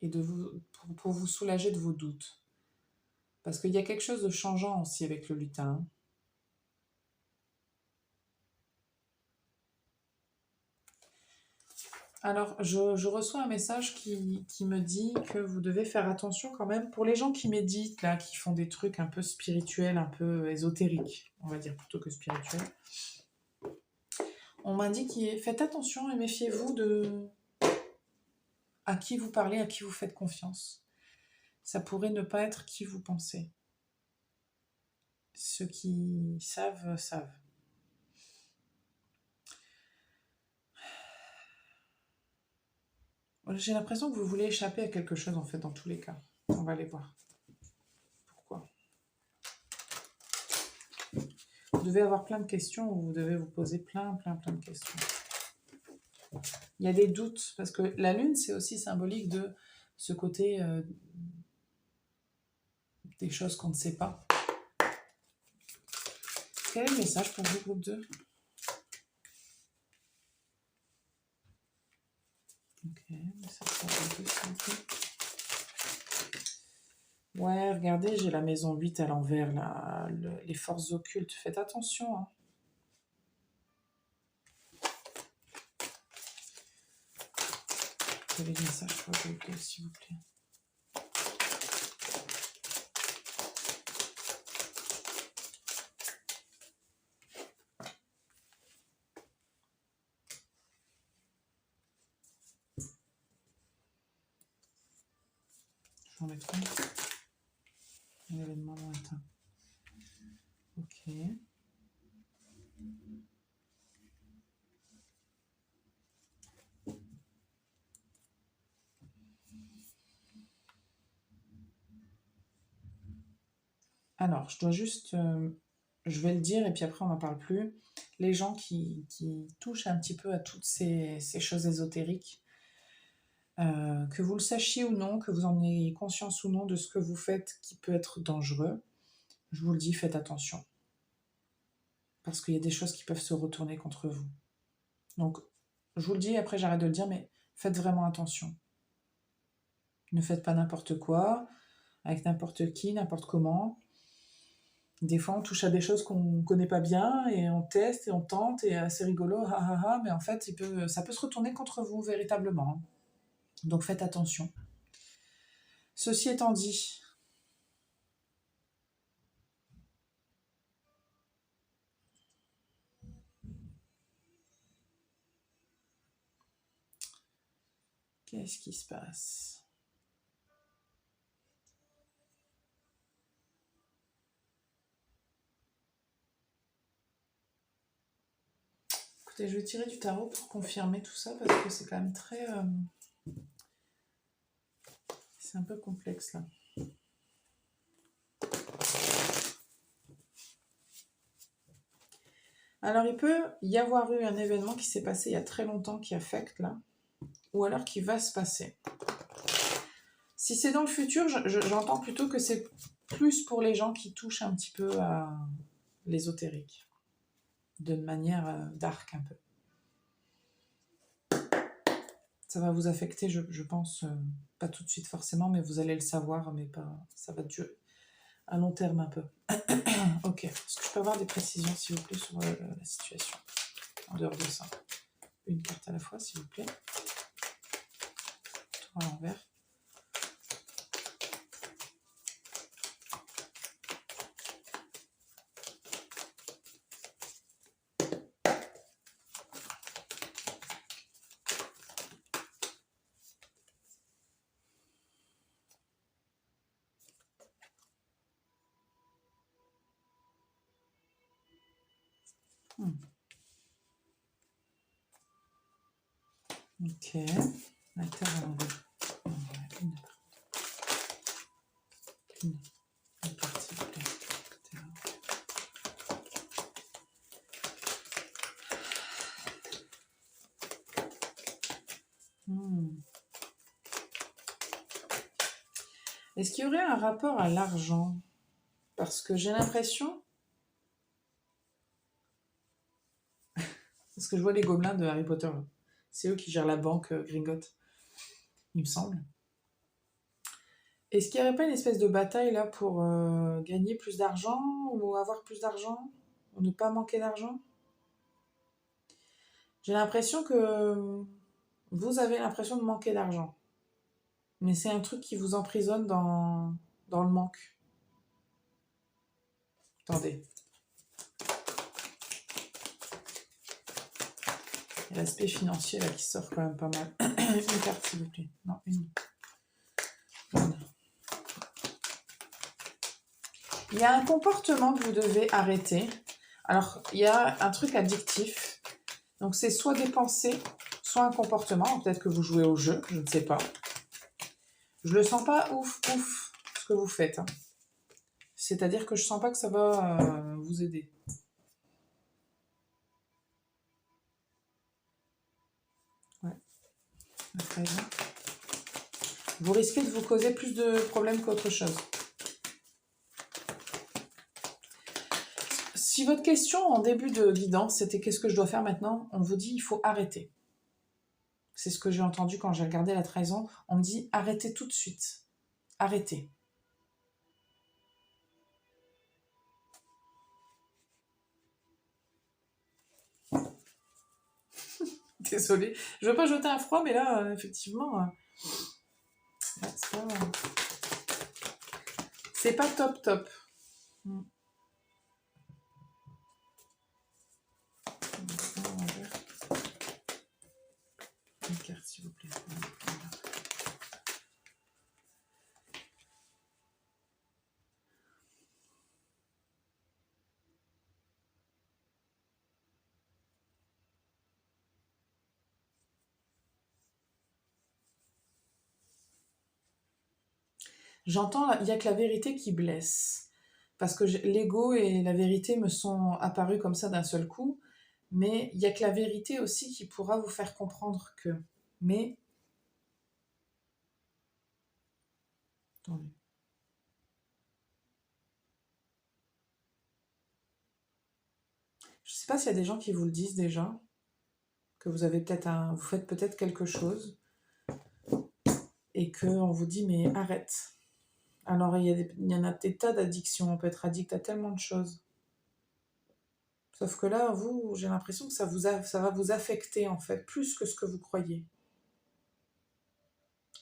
et pour vous soulager de vos doutes. Parce qu'il y a quelque chose de changeant aussi avec le lutin. Alors, je reçois un message qui me dit que vous devez faire attention quand même pour les gens qui méditent, là, qui font des trucs un peu spirituels, un peu ésotériques, on va dire, plutôt que spirituels. On m'a dit faites attention et méfiez-vous de à qui vous parlez, à qui vous faites confiance. Ça pourrait ne pas être qui vous pensez. Ceux qui savent, savent. J'ai l'impression que vous voulez échapper à quelque chose, en fait, dans tous les cas. On va aller voir. Pourquoi ? Vous devez avoir plein de questions, ou vous devez vous poser plein de questions. Il y a des doutes, parce que la lune, c'est aussi symbolique de ce côté des choses qu'on ne sait pas. Quel est le message pour vous, groupe 2 ? Ok, message pour groupe 2, s'il vous plaît. Ouais, regardez, j'ai la maison 8 à l'envers, là, les forces occultes. Faites attention, hein. Quel est le message pour le groupe 2, s'il vous plaît ? Je vais en mettre un. Un événement lointain. Ok. Alors, je dois juste... je vais le dire et puis après on n'en parle plus. Les gens qui touchent un petit peu à toutes ces choses ésotériques, que vous le sachiez ou non, que vous en ayez conscience ou non de ce que vous faites qui peut être dangereux, je vous le dis, faites attention. Parce qu'il y a des choses qui peuvent se retourner contre vous. Donc, je vous le dis, après j'arrête de le dire, mais faites vraiment attention. Ne faites pas n'importe quoi, avec n'importe qui, n'importe comment. Des fois, on touche à des choses qu'on ne connaît pas bien, et on teste, et on tente, et c'est rigolo, mais en fait, ça peut se retourner contre vous, véritablement. Donc, faites attention. Ceci étant dit, qu'est-ce qui se passe ? Écoutez, je vais tirer du tarot pour confirmer tout ça, parce que c'est quand même très... c'est un peu complexe, là. Alors, il peut y avoir eu un événement qui s'est passé il y a très longtemps qui affecte là, ou alors qui va se passer. Si c'est dans le futur, j'entends plutôt que c'est plus pour les gens qui touchent un petit peu à l'ésotérique, d'une manière dark un peu. Ça va vous affecter, je pense, pas tout de suite forcément, mais vous allez le savoir, mais pas, ça va durer à long terme un peu. Ok, est-ce que je peux avoir des précisions, s'il vous plaît, sur la situation, en dehors de ça? Une carte à la fois, s'il vous plaît. Tour à l'envers. Ok, la terre à l'envers. Une carte, s'il vous plaît. Terre. Est-ce qu'il y aurait un rapport à l'argent? Parce que j'ai l'impression... Parce que je vois les gobelins de Harry Potter, là. C'est eux qui gèrent la banque Gringotts, il me semble. Est-ce qu'il n'y aurait pas une espèce de bataille là pour gagner plus d'argent ou avoir plus d'argent ou ne pas manquer d'argent? J'ai l'impression que vous avez l'impression de manquer d'argent. Mais c'est un truc qui vous emprisonne dans le manque. Attendez. Il y a l'aspect financier là qui sort quand même pas mal. Une carte s'il vous plaît. Non, une. Voilà. Il y a un comportement que vous devez arrêter. Alors, il y a un truc addictif. Donc, c'est soit des pensées, soit un comportement. Peut-être que vous jouez au jeu, je ne sais pas. Je le sens pas ouf, ce que vous faites. Hein. C'est-à-dire que je sens pas que ça va vous aider. Ouais. Vous risquez de vous causer plus de problèmes qu'autre chose. Si votre question en début de guidance, c'était qu'est-ce que je dois faire maintenant, on vous dit il faut arrêter. C'est ce que j'ai entendu quand j'ai regardé la trahison. On me dit arrêtez tout de suite. Arrêtez. Désolée. Je ne veux pas jeter un froid, mais là, effectivement, c'est pas top top. Une carte, s'il vous plaît. J'entends, il n'y a que la vérité qui blesse. Parce que l'ego et la vérité me sont apparus comme ça d'un seul coup. Mais il n'y a que la vérité aussi qui pourra vous faire comprendre que. Mais. Attendez. Je ne sais pas s'il y a des gens qui vous le disent déjà. Que vous avez peut-être vous faites peut-être quelque chose. Et qu'on vous dit, mais arrête. Alors, il y en a des tas d'addictions. On peut être addict à tellement de choses. Sauf que là, vous, j'ai l'impression que ça va vous affecter, en fait, plus que ce que vous croyez.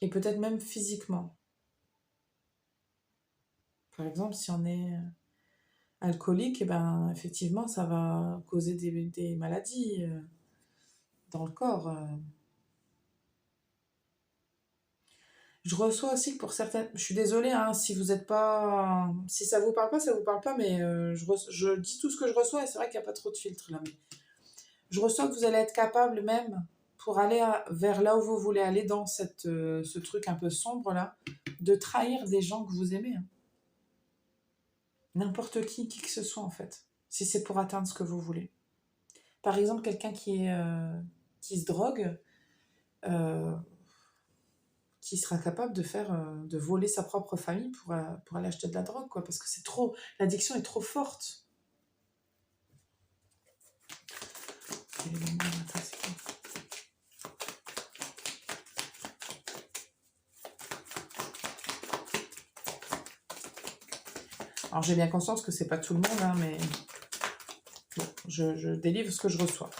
Et peut-être même physiquement. Par exemple, si on est alcoolique, eh ben, effectivement, ça va causer des maladies dans le corps. Je reçois aussi que pour certaines... Je suis désolée, hein, si vous êtes pas... Si ça vous parle pas, ça vous parle pas, mais je dis tout ce que je reçois et c'est vrai qu'il n'y a pas trop de filtre là. Mais je reçois que vous allez être capable même, pour aller vers là où vous voulez aller dans ce truc un peu sombre là, de trahir des gens que vous aimez. Hein. N'importe qui que ce soit en fait, si c'est pour atteindre ce que vous voulez. Par exemple, quelqu'un qui se drogue, euh, qui sera capable de voler sa propre famille pour aller acheter de la drogue, quoi, parce que c'est trop, l'addiction est trop forte. Alors j'ai bien conscience que c'est pas tout le monde, hein, mais bon, je délivre ce que je reçois.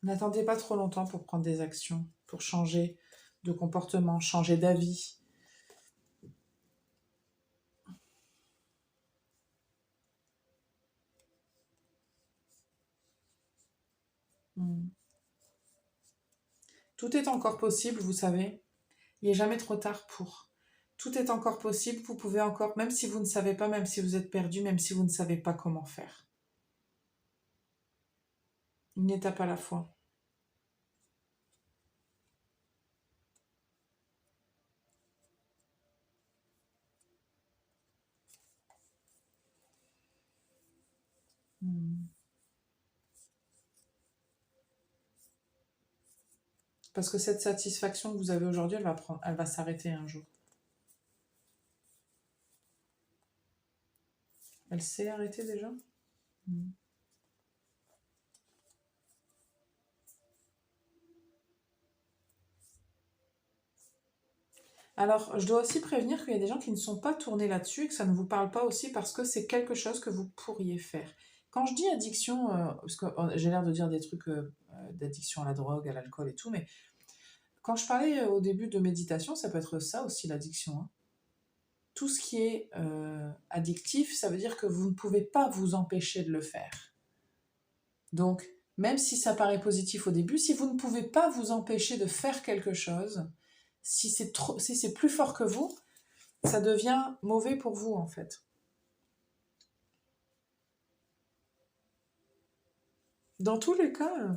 N'attendez pas trop longtemps pour prendre des actions, pour changer de comportement, changer d'avis. Tout est encore possible, vous savez. Il n'est jamais trop tard pour. Tout est encore possible, vous pouvez encore, même si vous ne savez pas, même si vous êtes perdu, même si vous ne savez pas comment faire. Une étape à la fois. Parce que cette satisfaction que vous avez aujourd'hui, elle va s'arrêter un jour. Elle s'est arrêtée déjà ? Alors, je dois aussi prévenir qu'il y a des gens qui ne sont pas tournés là-dessus et que ça ne vous parle pas aussi parce que c'est quelque chose que vous pourriez faire. Quand je dis addiction, parce que j'ai l'air de dire des trucs d'addiction à la drogue, à l'alcool et tout, mais quand je parlais au début de méditation, ça peut être ça aussi l'addiction. Hein. Tout ce qui est addictif, ça veut dire que vous ne pouvez pas vous empêcher de le faire. Donc, même si ça paraît positif au début, si vous ne pouvez pas vous empêcher de faire quelque chose, si c'est plus fort que vous, ça devient mauvais pour vous en fait. Dans tous les cas,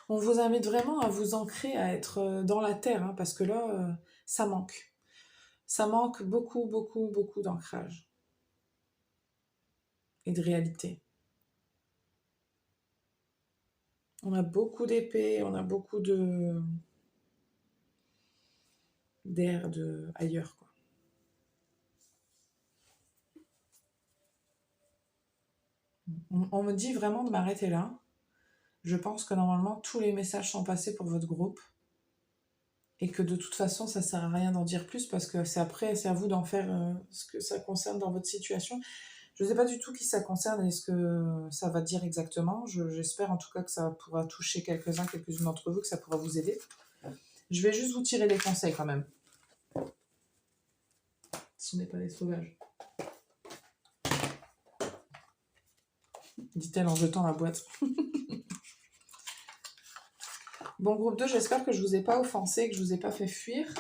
on vous invite vraiment à vous ancrer, à être dans la terre, hein, parce que là, ça manque. Ça manque beaucoup, beaucoup, beaucoup d'ancrage et de réalité. On a beaucoup d'épées, on a beaucoup d'air ailleurs, quoi. On me dit vraiment de m'arrêter là. Je pense que normalement tous les messages sont passés pour votre groupe et que de toute façon ça sert à rien d'en dire plus parce que c'est à vous d'en faire ce que ça concerne dans votre situation. Je ne sais pas du tout qui ça concerne et ce que ça va dire exactement. J'espère en tout cas que ça pourra toucher quelques-unes d'entre vous, que ça pourra vous aider. Je vais juste vous tirer des conseils quand même. Ce n'est pas des sauvages. Dit-elle en jetant la boîte. Bon, groupe 2, j'espère que je ne vous ai pas offensé, que je ne vous ai pas fait fuir.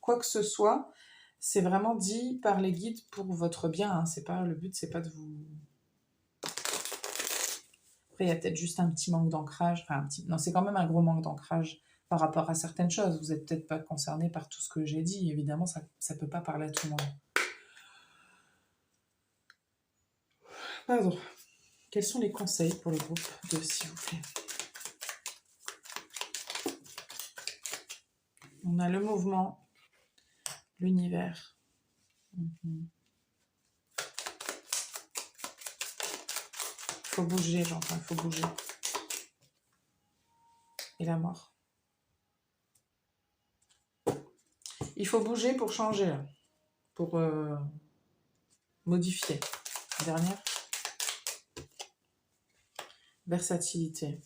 Quoi que ce soit, c'est vraiment dit par les guides pour votre bien. Hein. Le but, c'est pas de vous... Après, il y a peut-être juste un petit manque d'ancrage. Non, c'est quand même un gros manque d'ancrage par rapport à certaines choses. Vous n'êtes peut-être pas concerné par tout ce que j'ai dit. Évidemment, ça ne peut pas parler à tout le monde. Pardon. Quels sont les conseils pour le groupe 2, s'il vous plaît? On a le mouvement, l'univers. Il faut bouger, j'entends, il faut bouger. Et la mort. Il faut bouger pour changer, pour modifier. Dernière. Versatilité.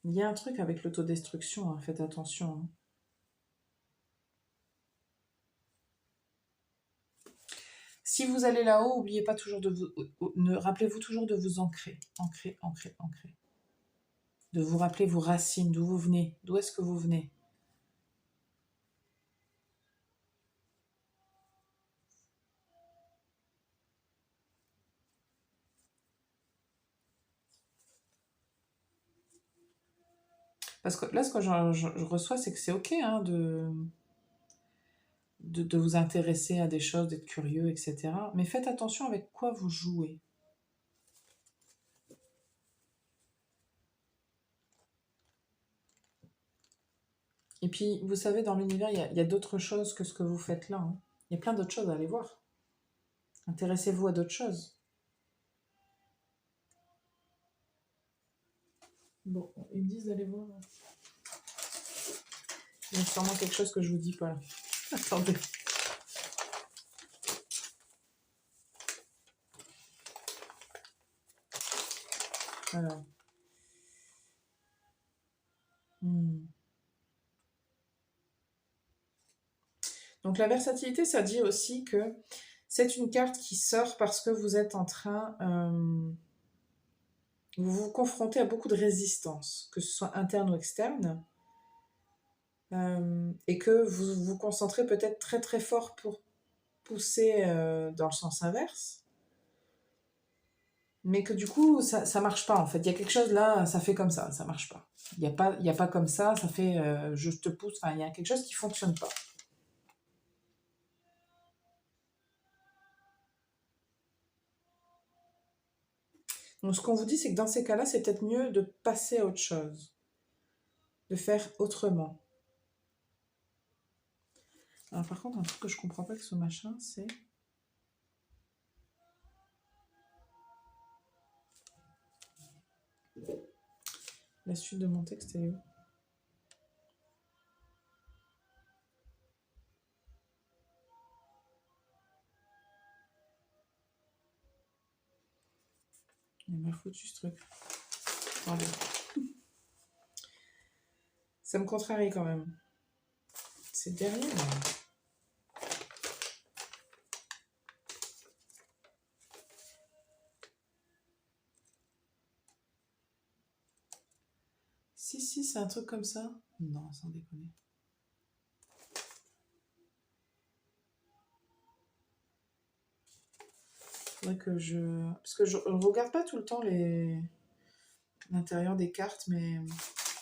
Il y a un truc avec l'autodestruction, hein, faites attention. Hein. Si vous allez là-haut, n'oubliez pas toujours rappelez-vous toujours de vous ancrer. Ancrer. De vous rappeler vos racines, d'où vous venez, d'où est-ce que vous venez. Parce que là, ce que je reçois, c'est que c'est OK hein, de vous intéresser à des choses, d'être curieux, etc. Mais faites attention avec quoi vous jouez. Et puis, vous savez, dans l'univers, il y a d'autres choses que ce que vous faites là. Hein. Il y a plein d'autres choses à aller voir. Intéressez-vous à d'autres choses. Bon, ils me disent d'aller voir. Il y a sûrement quelque chose que je vous dis pas là. Attendez. Alors. Donc la versatilité, ça dit aussi que c'est une carte qui sort parce que vous êtes en train... vous vous confrontez à beaucoup de résistance, que ce soit interne ou externe. Et que vous vous concentrez peut-être très très fort pour pousser dans le sens inverse. Mais que du coup, ça marche pas en fait. Il y a quelque chose là, ça fait comme ça marche pas. Il y a pas comme ça fait je te pousse. Enfin, il y a quelque chose qui fonctionne pas. Donc ce qu'on vous dit, c'est que dans ces cas-là, c'est peut-être mieux de passer à autre chose, de faire autrement. Alors par contre, un truc que je comprends pas avec ce machin, c'est... La suite de mon texte, elle est où? Il est mal foutu ce truc. Pardon. Ça me contrarie quand même. C'est derrière. Si, c'est un truc comme ça. Non, sans déconner. Faudrait que je... Parce que je regarde pas tout le temps l'intérieur des cartes, mais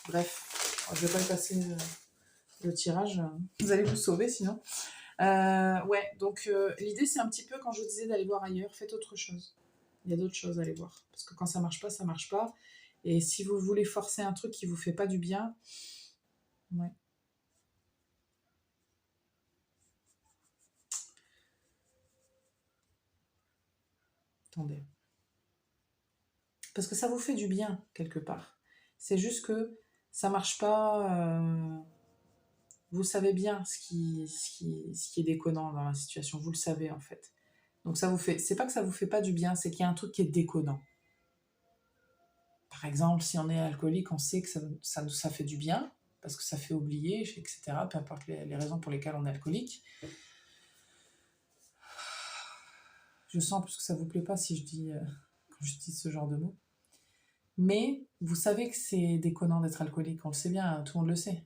bref, je vais pas passer le tirage. Vous allez vous sauver sinon. Ouais, donc l'idée c'est un petit peu quand je vous disais d'aller voir ailleurs, faites autre chose. Il y a d'autres choses à aller voir. Parce que quand ça marche pas, ça marche pas. Et si vous voulez forcer un truc qui vous fait pas du bien, ouais. Attendez. Parce que ça vous fait du bien, quelque part. C'est juste que ça marche pas. Vous savez bien ce qui est déconnant dans la situation. Vous le savez, en fait. Donc ça vous fait... C'est pas que ça vous fait pas du bien, c'est qu'il y a un truc qui est déconnant. Par exemple, si on est alcoolique, on sait que ça fait du bien, parce que ça fait oublier, etc. Peu importe les raisons pour lesquelles on est alcoolique. Je sens plus que ça vous plaît pas si je dis, quand je dis ce genre de mots. Mais vous savez que c'est déconnant d'être alcoolique, on le sait bien, tout le monde le sait.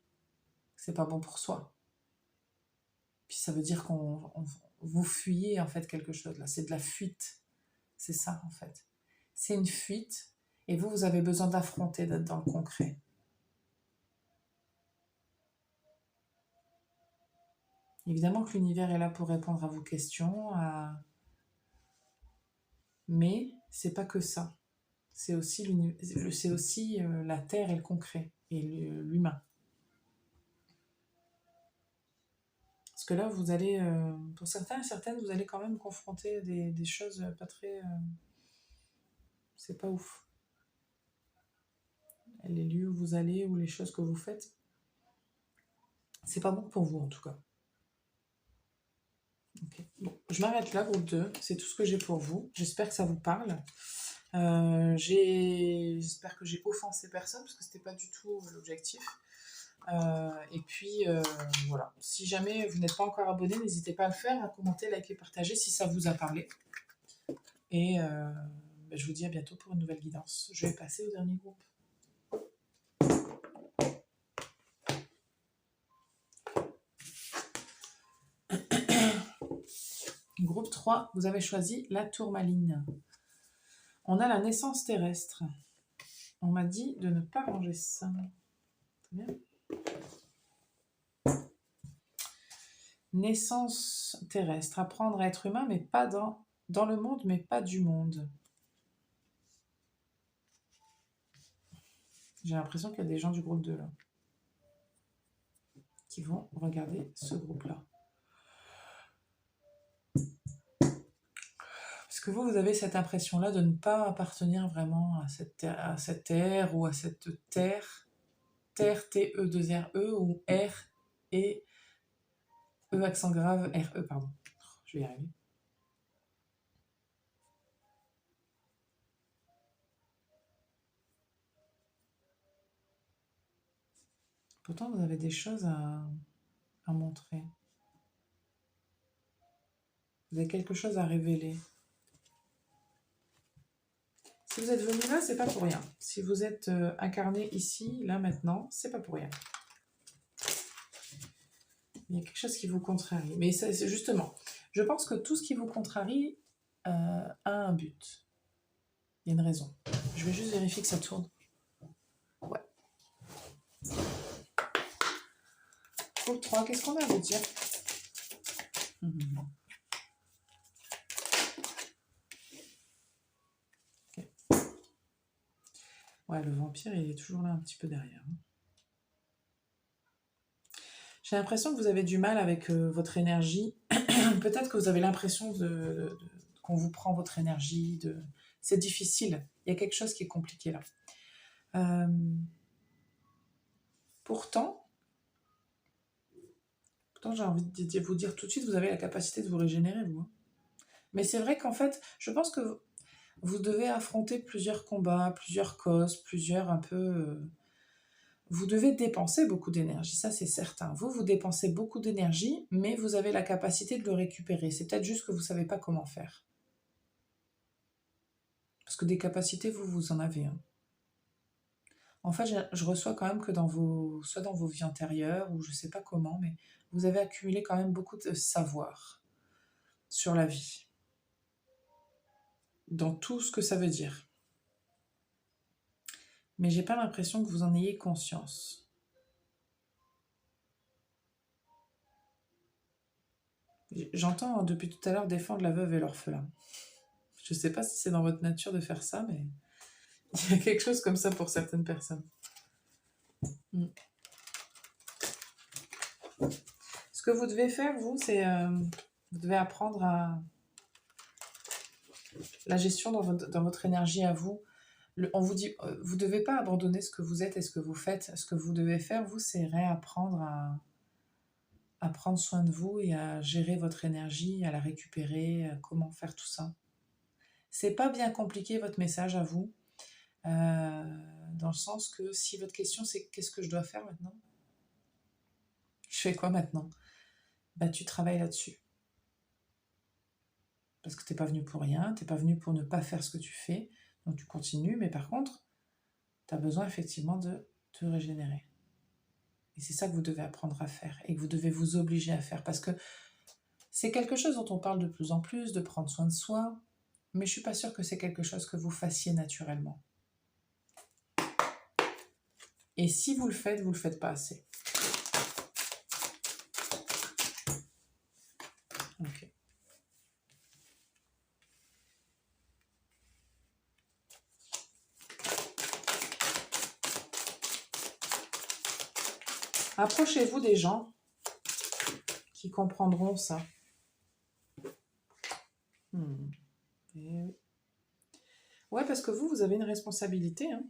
C'est pas bon pour soi. Puis ça veut dire qu'on vous fuyez en fait quelque chose là, c'est de la fuite. C'est ça en fait. C'est une fuite et vous avez besoin d'affronter, d'être dans le concret. Évidemment que l'univers est là pour répondre à vos questions, mais c'est pas que ça. C'est aussi la terre et le concret et l'humain. Parce que là, vous allez, pour certains et certaines, vous allez quand même confronter des choses pas très... c'est pas ouf. Les lieux où vous allez ou les choses que vous faites, c'est pas bon pour vous en tout cas. Okay. Bon, je m'arrête là, groupe 2. C'est tout ce que j'ai pour vous. J'espère que ça vous parle. J'espère que j'ai offensé personne parce que c'était pas du tout l'objectif. Et puis voilà. Si jamais vous n'êtes pas encore abonné, n'hésitez pas à le faire, à commenter, liker, partager si ça vous a parlé. Et je vous dis à bientôt pour une nouvelle guidance. Je vais passer au dernier groupe. Groupe 3, vous avez choisi la tourmaline. On a la naissance terrestre. On m'a dit de ne pas ranger ça. Très bien. Naissance terrestre, apprendre à être humain, mais pas dans le monde, mais pas du monde. J'ai l'impression qu'il y a des gens du groupe 2 là, qui vont regarder ce groupe-là. Parce que vous avez cette impression-là de ne pas appartenir vraiment à cette terre ou à cette terre. Terre, T-E-2-R-E, ou R et E accent grave, R-E, pardon. Je vais y arriver. Pourtant, vous avez des choses à montrer. Vous avez quelque chose à révéler. Si vous êtes venu là, c'est pas pour rien. Si vous êtes incarné ici, là, maintenant, c'est pas pour rien. Il y a quelque chose qui vous contrarie. Mais c'est justement, je pense que tout ce qui vous contrarie a un but. Il y a une raison. Je vais juste vérifier que ça tourne. Ouais. Groupe 3, qu'est-ce qu'on a à vous dire? Okay. Ouais, le vampire, il est toujours là un petit peu derrière. J'ai l'impression que vous avez du mal avec votre énergie. Peut-être que vous avez l'impression qu'on vous prend votre énergie. C'est difficile. Il y a quelque chose qui est compliqué là. Pourtant, j'ai envie de vous dire tout de suite, vous avez la capacité de vous régénérer, vous. Mais c'est vrai qu'en fait, je pense que vous devez affronter plusieurs combats, plusieurs causes, plusieurs un peu... Vous devez dépenser beaucoup d'énergie, ça c'est certain. Vous dépensez beaucoup d'énergie, mais vous avez la capacité de le récupérer. C'est peut-être juste que vous ne savez pas comment faire. Parce que des capacités, vous en avez. Hein. En fait, je reçois quand même que soit dans vos vies antérieures, ou je ne sais pas comment, mais vous avez accumulé quand même beaucoup de savoir sur la vie. Dans tout ce que ça veut dire. Mais j'ai pas l'impression que vous en ayez conscience. J'entends depuis tout à l'heure défendre la veuve et l'orphelin. Je sais pas si c'est dans votre nature de faire ça, mais il y a quelque chose comme ça pour certaines personnes. Ce que vous devez faire, vous, c'est... vous devez apprendre à... La gestion dans votre énergie à vous. On vous dit, vous ne devez pas abandonner ce que vous êtes et ce que vous faites. Ce que vous devez faire, vous, c'est réapprendre à prendre soin de vous et à gérer votre énergie, à la récupérer, comment faire tout ça. C'est pas bien compliqué votre message à vous, dans le sens que si votre question c'est qu'est-ce que je dois faire maintenant ? Je fais quoi maintenant ? Bah tu travailles là-dessus. Parce que t'es pas venu pour rien, t'es pas venu pour ne pas faire ce que tu fais, donc tu continues, mais par contre, tu as besoin effectivement de te régénérer. Et c'est ça que vous devez apprendre à faire et que vous devez vous obliger à faire parce que c'est quelque chose dont on parle de plus en plus, de prendre soin de soi, mais je suis pas sûre que c'est quelque chose que vous fassiez naturellement. Et si vous le faites pas assez. Ok. Approchez-vous des gens qui comprendront ça. Ouais, parce que vous avez une responsabilité. Hein.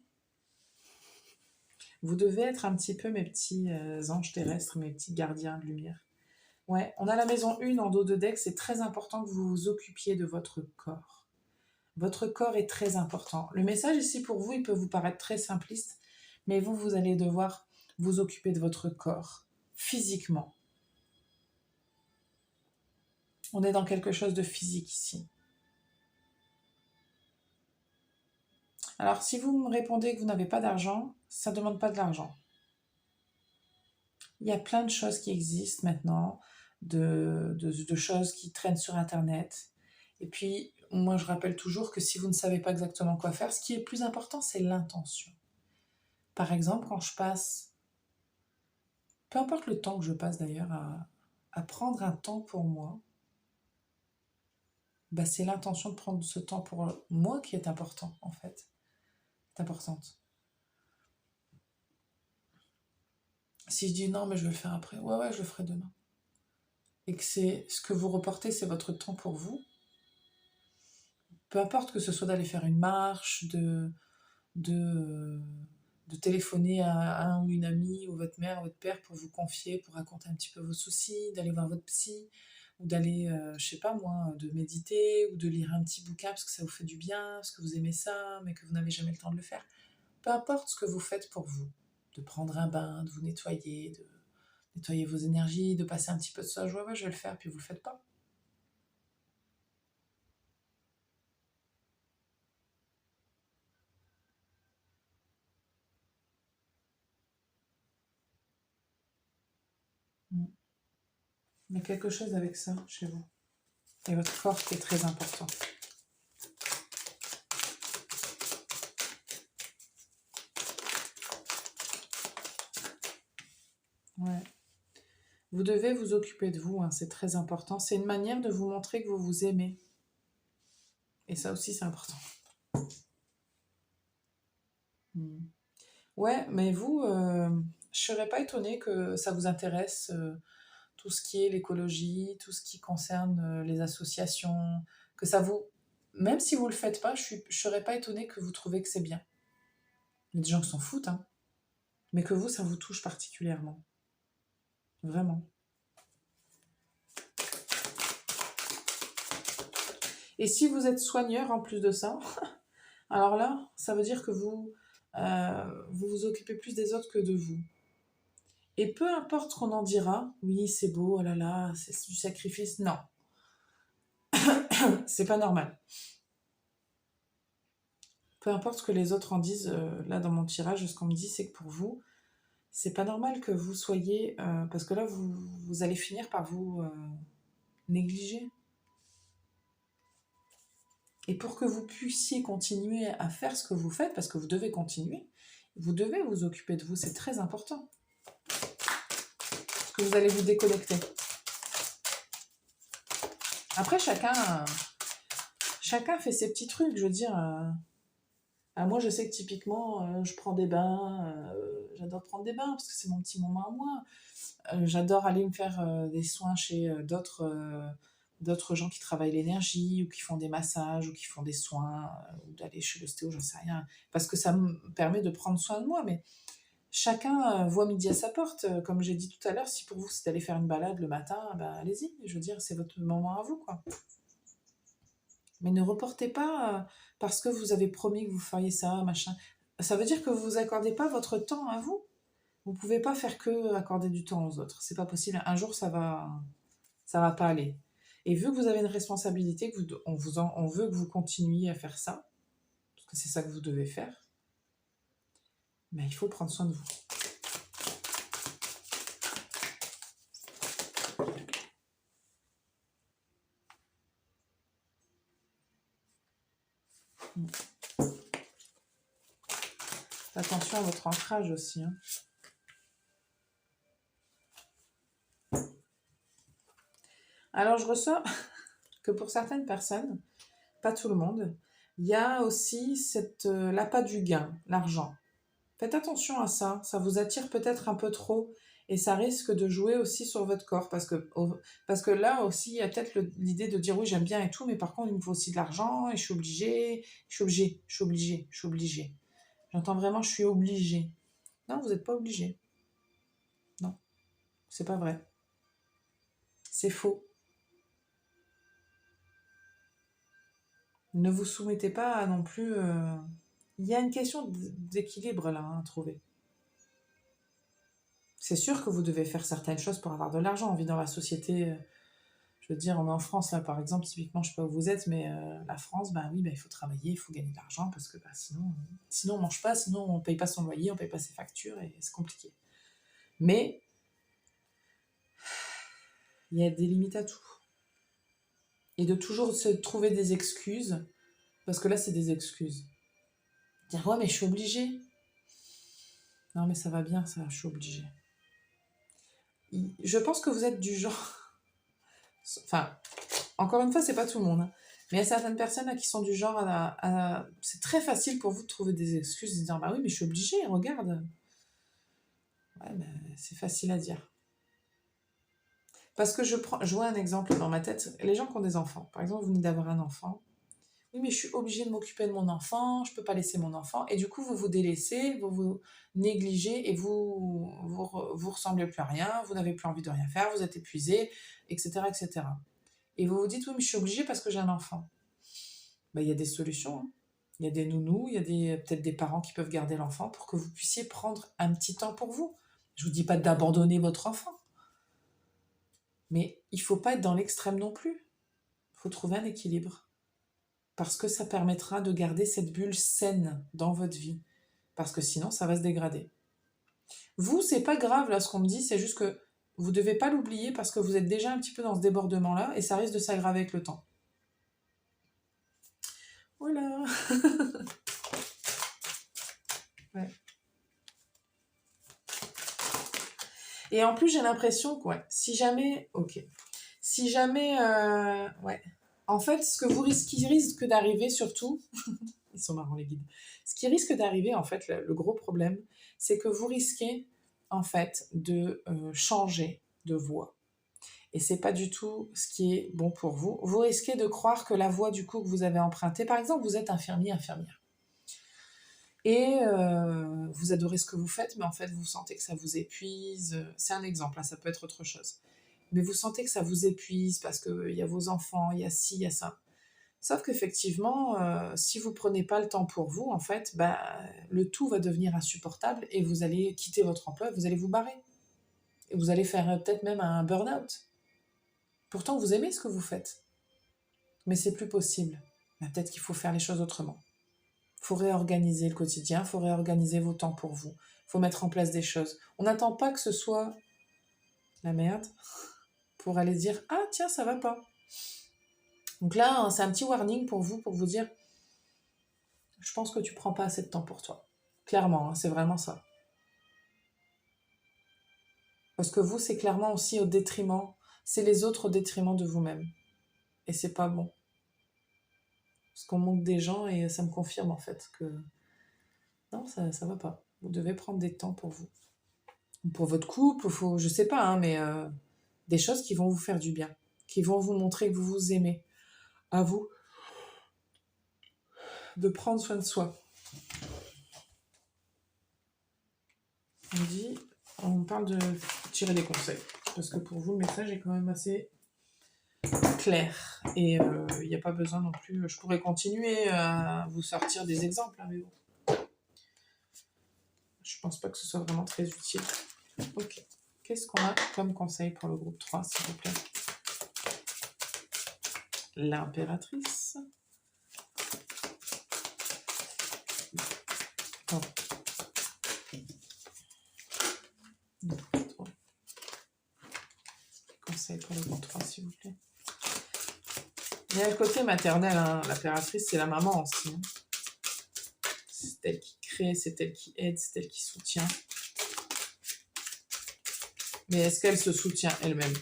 Vous devez être un petit peu mes petits anges terrestres, mes petits gardiens de lumière. Ouais, on a la maison 1 en dos de deck, c'est très important que vous vous occupiez de votre corps. Votre corps est très important. Le message ici pour vous, il peut vous paraître très simpliste, mais vous allez devoir vous occuper de votre corps, physiquement. On est dans quelque chose de physique ici. Alors, si vous me répondez que vous n'avez pas d'argent, ça ne demande pas de l'argent. Il y a plein de choses qui existent maintenant, de choses qui traînent sur Internet. Et puis, moi, je rappelle toujours que si vous ne savez pas exactement quoi faire, ce qui est le plus important, c'est l'intention. Par exemple, quand je passe peu importe le temps que je passe d'ailleurs à prendre un temps pour moi, bah, c'est l'intention de prendre ce temps pour moi qui est important en fait, est importante. Si je dis non mais je vais le faire après, ouais je le ferai demain. Et que c'est ce que vous reportez, c'est votre temps pour vous. Peu importe que ce soit d'aller faire une marche, de, de téléphoner à un ou une amie ou votre mère, votre père pour vous confier, pour raconter un petit peu vos soucis, d'aller voir votre psy, ou d'aller, je sais pas moi, de méditer, ou de lire un petit bouquin parce que ça vous fait du bien, parce que vous aimez ça, mais que vous n'avez jamais le temps de le faire. Peu importe ce que vous faites pour vous, de prendre un bain, de vous nettoyer, de nettoyer vos énergies, de passer un petit peu de soin, ouais, je vais le faire, puis vous le faites pas. Mm. Il y a quelque chose avec ça chez vous. Et votre corps qui est très important. Ouais. Vous devez vous occuper de vous, hein, c'est très important. C'est une manière de vous montrer que vous vous aimez. Et ça aussi, c'est important. Mm. Ouais, mais vous, je serais pas étonnée que ça vous intéresse, tout ce qui est l'écologie, tout ce qui concerne les associations, que ça vous... Même si vous le faites pas, je serais pas étonnée que vous trouvez que c'est bien. Il y a des gens qui s'en foutent, hein, mais que vous, ça vous touche particulièrement. Vraiment. Et si vous êtes soigneur en plus de ça, alors là, ça veut dire que vous vous occupez plus des autres que de vous. Et peu importe ce qu'on en dira, oui, c'est beau, oh là là, c'est du sacrifice. Non, c'est pas normal. Peu importe ce que les autres en disent, là dans mon tirage, ce qu'on me dit, c'est que pour vous, c'est pas normal que vous soyez. Parce que là, vous allez finir par vous négliger. Et pour que vous puissiez continuer à faire ce que vous faites, parce que vous devez continuer, vous devez vous occuper de vous, c'est très important. Parce que vous allez vous déconnecter. Après, chacun fait ses petits trucs, je veux dire. Moi, je sais que typiquement, je prends des bains, j'adore prendre des bains parce que c'est mon petit moment à moi. J'adore aller me faire des soins chez d'autres gens qui travaillent l'énergie ou qui font des massages ou qui font des soins ou d'aller chez l'ostéo, j'en sais rien. Parce que ça me permet de prendre soin de moi. Mais chacun voit midi à sa porte. Comme j'ai dit tout à l'heure, si pour vous c'est d'aller faire une balade le matin, ben, allez-y. Je veux dire, c'est votre moment à vous, quoi. Mais ne reportez pas parce que vous avez promis que vous feriez ça, machin. Ça veut dire que vous vous accordez pas votre temps à vous. Vous pouvez pas faire que accorder du temps aux autres. C'est pas possible. Un jour, ça va pas aller. Et vu que vous avez une responsabilité, que on veut que vous continuiez à faire ça, parce que c'est ça que vous devez faire, mais il faut prendre soin de vous. Attention à votre ancrage aussi, hein. Alors, je ressens que pour certaines personnes, pas tout le monde, il y a aussi l'appât du gain, l'argent. Faites attention à ça, ça vous attire peut-être un peu trop et ça risque de jouer aussi sur votre corps parce que là aussi, il y a peut-être l'idée de dire oui, j'aime bien et tout, mais par contre, il me faut aussi de l'argent et je suis obligée, je suis obligée, je suis obligée, je suis obligée. J'entends vraiment je suis obligée. Non, vous n'êtes pas obligé. Non, c'est pas vrai. C'est faux. Ne vous soumettez pas non plus. Il y a une question d'équilibre là à trouver. C'est sûr que vous devez faire certaines choses pour avoir de l'argent. On vit dans la société, je veux dire, on est en France là par exemple, typiquement, je sais pas où vous êtes, mais la France, bah oui, bah, il faut travailler, il faut gagner de l'argent parce que bah, sinon on mange pas, sinon on paye pas son loyer, on paye pas ses factures et c'est compliqué. Mais il y a des limites à tout. Et de toujours se trouver des excuses, parce que là c'est des excuses. Dire ouais mais je suis obligée. Non mais ça va bien ça, je suis obligée. Je pense que vous êtes du genre... Enfin, encore une fois, c'est pas tout le monde, hein. Mais il y a certaines personnes là, qui sont du genre c'est très facile pour vous de trouver des excuses, de dire, bah oui, mais je suis obligée, regarde. Ouais, mais c'est facile à dire. Parce que je vois un exemple dans ma tête, les gens qui ont des enfants. Par exemple, vous venez d'avoir un enfant. Oui, mais je suis obligée de m'occuper de mon enfant, je peux pas laisser mon enfant. Et du coup, vous vous délaissez, vous vous négligez et vous ressemblez plus à rien, vous n'avez plus envie de rien faire, vous êtes épuisé, etc., etc. Et vous vous dites, oui, mais je suis obligée parce que j'ai un enfant. Ben, il y a des solutions, hein. Il y a des nounous, il y a peut-être des parents qui peuvent garder l'enfant pour que vous puissiez prendre un petit temps pour vous. Je vous dis pas d'abandonner votre enfant, mais il faut pas être dans l'extrême non plus. Il faut trouver un équilibre. Parce que ça permettra de garder cette bulle saine dans votre vie. Parce que sinon, ça va se dégrader. Vous, c'est pas grave là ce qu'on me dit, c'est juste que vous devez pas l'oublier parce que vous êtes déjà un petit peu dans ce débordement-là et ça risque de s'aggraver avec le temps. Voilà. Ouais. Et en plus, j'ai l'impression que, ouais, si jamais, ok, si jamais, ouais, en fait, ce qui risque d'arriver surtout, ils sont marrants les guides, ce qui risque d'arriver, en fait, le gros problème, c'est que vous risquez, en fait, de changer de voie. Et c'est pas du tout ce qui est bon pour vous. Vous risquez de croire que la voie, du coup, que vous avez empruntée, par exemple, vous êtes infirmier, infirmière. Et vous adorez ce que vous faites, mais en fait, vous sentez que ça vous épuise. C'est un exemple, hein, ça peut être autre chose. Mais vous sentez que ça vous épuise parce qu'il y a vos enfants, il y a ci, il y a ça. Sauf qu'effectivement, si vous prenez pas le temps pour vous, en fait, bah, le tout va devenir insupportable et vous allez quitter votre emploi, vous allez vous barrer. Et vous allez faire peut-être même un burn-out. Pourtant, vous aimez ce que vous faites, mais c'est plus possible. Bah, peut-être qu'il faut faire les choses autrement. Il faut réorganiser le quotidien, il faut réorganiser vos temps pour vous. Il faut mettre en place des choses. On n'attend pas que ce soit la merde pour aller dire « Ah tiens, ça va pas ». Donc là, c'est un petit warning pour vous dire « Je pense que tu prends pas assez de temps pour toi ». Clairement, hein, c'est vraiment ça. Parce que vous, c'est clairement aussi au détriment, c'est les autres au détriment de vous-même. Et c'est pas bon. Parce qu'on manque des gens et ça me confirme en fait que non, ça va pas. Vous devez prendre des temps pour vous. Pour votre couple, faut, je sais pas, hein, mais des choses qui vont vous faire du bien, qui vont vous montrer que vous vous aimez. À vous de prendre soin de soi. On parle de tirer des conseils. Parce que pour vous, le message est quand même assez clair. Et il n'y a pas besoin non plus. Je pourrais continuer à vous sortir des exemples, hein, mais bon. Je pense pas que ce soit vraiment très utile. Ok. Qu'est-ce qu'on a comme conseil pour le groupe 3, s'il vous plaît? L'impératrice. Oh. Conseil pour le groupe 3, s'il vous plaît. Il y a le côté maternel, hein. L'impératrice, c'est la maman aussi. Hein. C'est elle qui crée, c'est elle qui aide, c'est elle qui soutient. Mais est-ce qu'elle se soutient elle-même?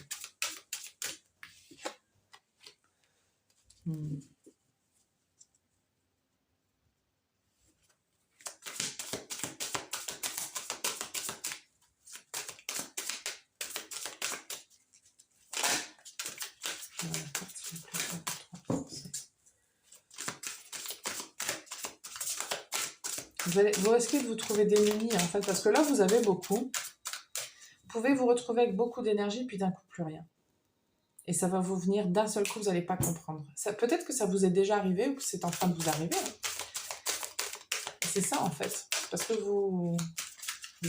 Vous risquez de vous trouver démunis en fait, parce que là vous avez beaucoup. Vous pouvez vous retrouver avec beaucoup d'énergie, puis d'un coup plus rien. Et ça va vous venir d'un seul coup, vous n'allez pas comprendre. Peut-être que ça vous est déjà arrivé ou que c'est en train de vous arriver. Hein. C'est ça en fait. Parce que vous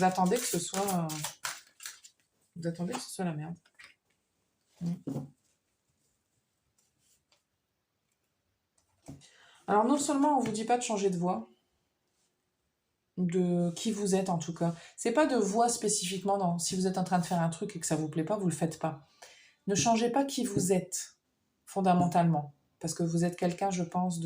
attendez que ce soit. Vous attendez que ce soit la merde. Alors non seulement on vous dit pas de changer de voix, de qui vous êtes en tout cas. C'est pas de voix spécifiquement, non. Si vous êtes en train de faire un truc et que ça vous plaît pas, vous le faites pas. Ne changez pas qui vous êtes, fondamentalement. Parce que vous êtes quelqu'un, je pense,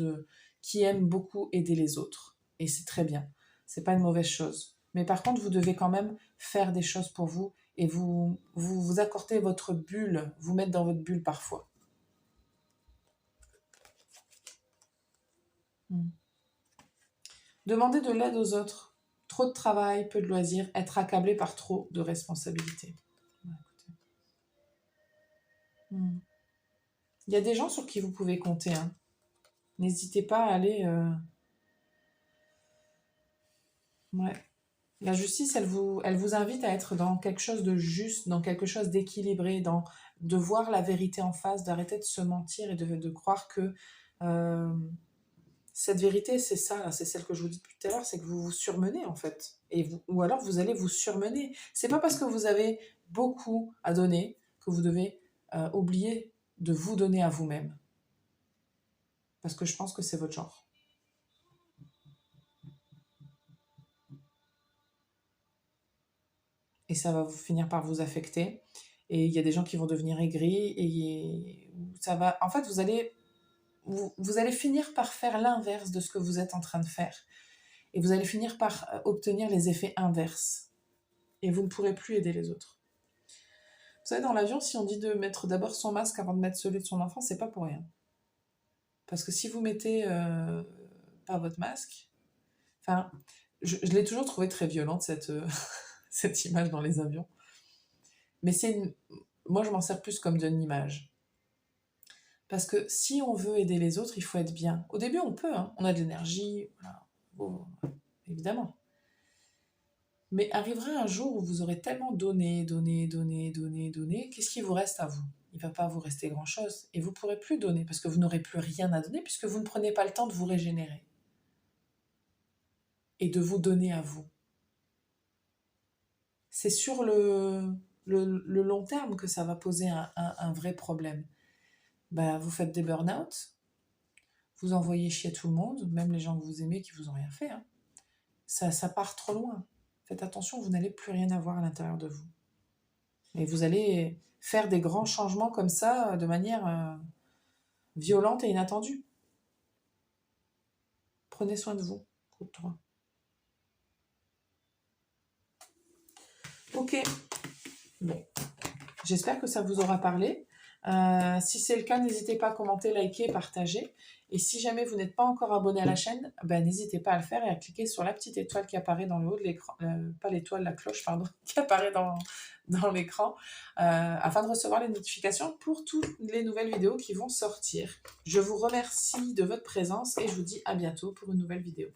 qui aime beaucoup aider les autres. Et c'est très bien. C'est pas une mauvaise chose. Mais par contre, vous devez quand même faire des choses pour vous et vous accordez votre bulle, vous mettre dans votre bulle parfois. Demandez de l'aide aux autres. Trop de travail, peu de loisirs, être accablé par trop de responsabilités. Il y a des gens sur qui vous pouvez compter. Hein. N'hésitez pas à aller... Ouais. La justice, elle vous invite à être dans quelque chose de juste, dans quelque chose d'équilibré, de voir la vérité en face, d'arrêter de se mentir et de croire que cette vérité, c'est ça, c'est celle que je vous dis depuis tout à l'heure, c'est que vous vous surmenez en fait. Ou alors vous allez vous surmener. C'est pas parce que vous avez beaucoup à donner que vous devez oublier de vous donner à vous-même. Parce que je pense que c'est votre genre. Et ça va finir par vous affecter. Et il y a des gens qui vont devenir aigris. Et ça va... En fait, vous allez finir par faire l'inverse de ce que vous êtes en train de faire. Et vous allez finir par obtenir les effets inverses. Et vous ne pourrez plus aider les autres. Vous savez, dans l'avion, si on dit de mettre d'abord son masque avant de mettre celui de son enfant, c'est pas pour rien. Parce que si vous mettez pas votre masque... Enfin, je l'ai toujours trouvé très violente, cette image dans les avions. Mais moi, je m'en sers plus comme d'une image. Parce que si on veut aider les autres, il faut être bien. Au début, on peut, hein. On a de l'énergie, voilà. Bon, évidemment. Mais arrivera un jour où vous aurez tellement donné, qu'est-ce qui vous reste à vous? Il ne va pas vous rester grand-chose. Et vous ne pourrez plus donner, parce que vous n'aurez plus rien à donner, puisque vous ne prenez pas le temps de vous régénérer. Et de vous donner à vous. C'est sur le long terme que ça va poser un vrai problème. Bah, vous faites des burn-out, vous envoyez chier tout le monde, même les gens que vous aimez qui vous ont rien fait. Hein. Ça part trop loin. Faites attention, vous n'allez plus rien avoir à l'intérieur de vous. Et vous allez faire des grands changements comme ça, de manière violente et inattendue. Prenez soin de vous. Groupe 3. Ok. Bon. J'espère que ça vous aura parlé. Si c'est le cas, n'hésitez pas à commenter, liker, partager. Et si jamais vous n'êtes pas encore abonné à la chaîne, n'hésitez pas à le faire et à cliquer sur la petite étoile qui apparaît dans le haut de l'écran, pas l'étoile, la cloche, pardon, qui apparaît dans l'écran, afin de recevoir les notifications pour toutes les nouvelles vidéos qui vont sortir. Je vous remercie de votre présence et je vous dis à bientôt pour une nouvelle vidéo.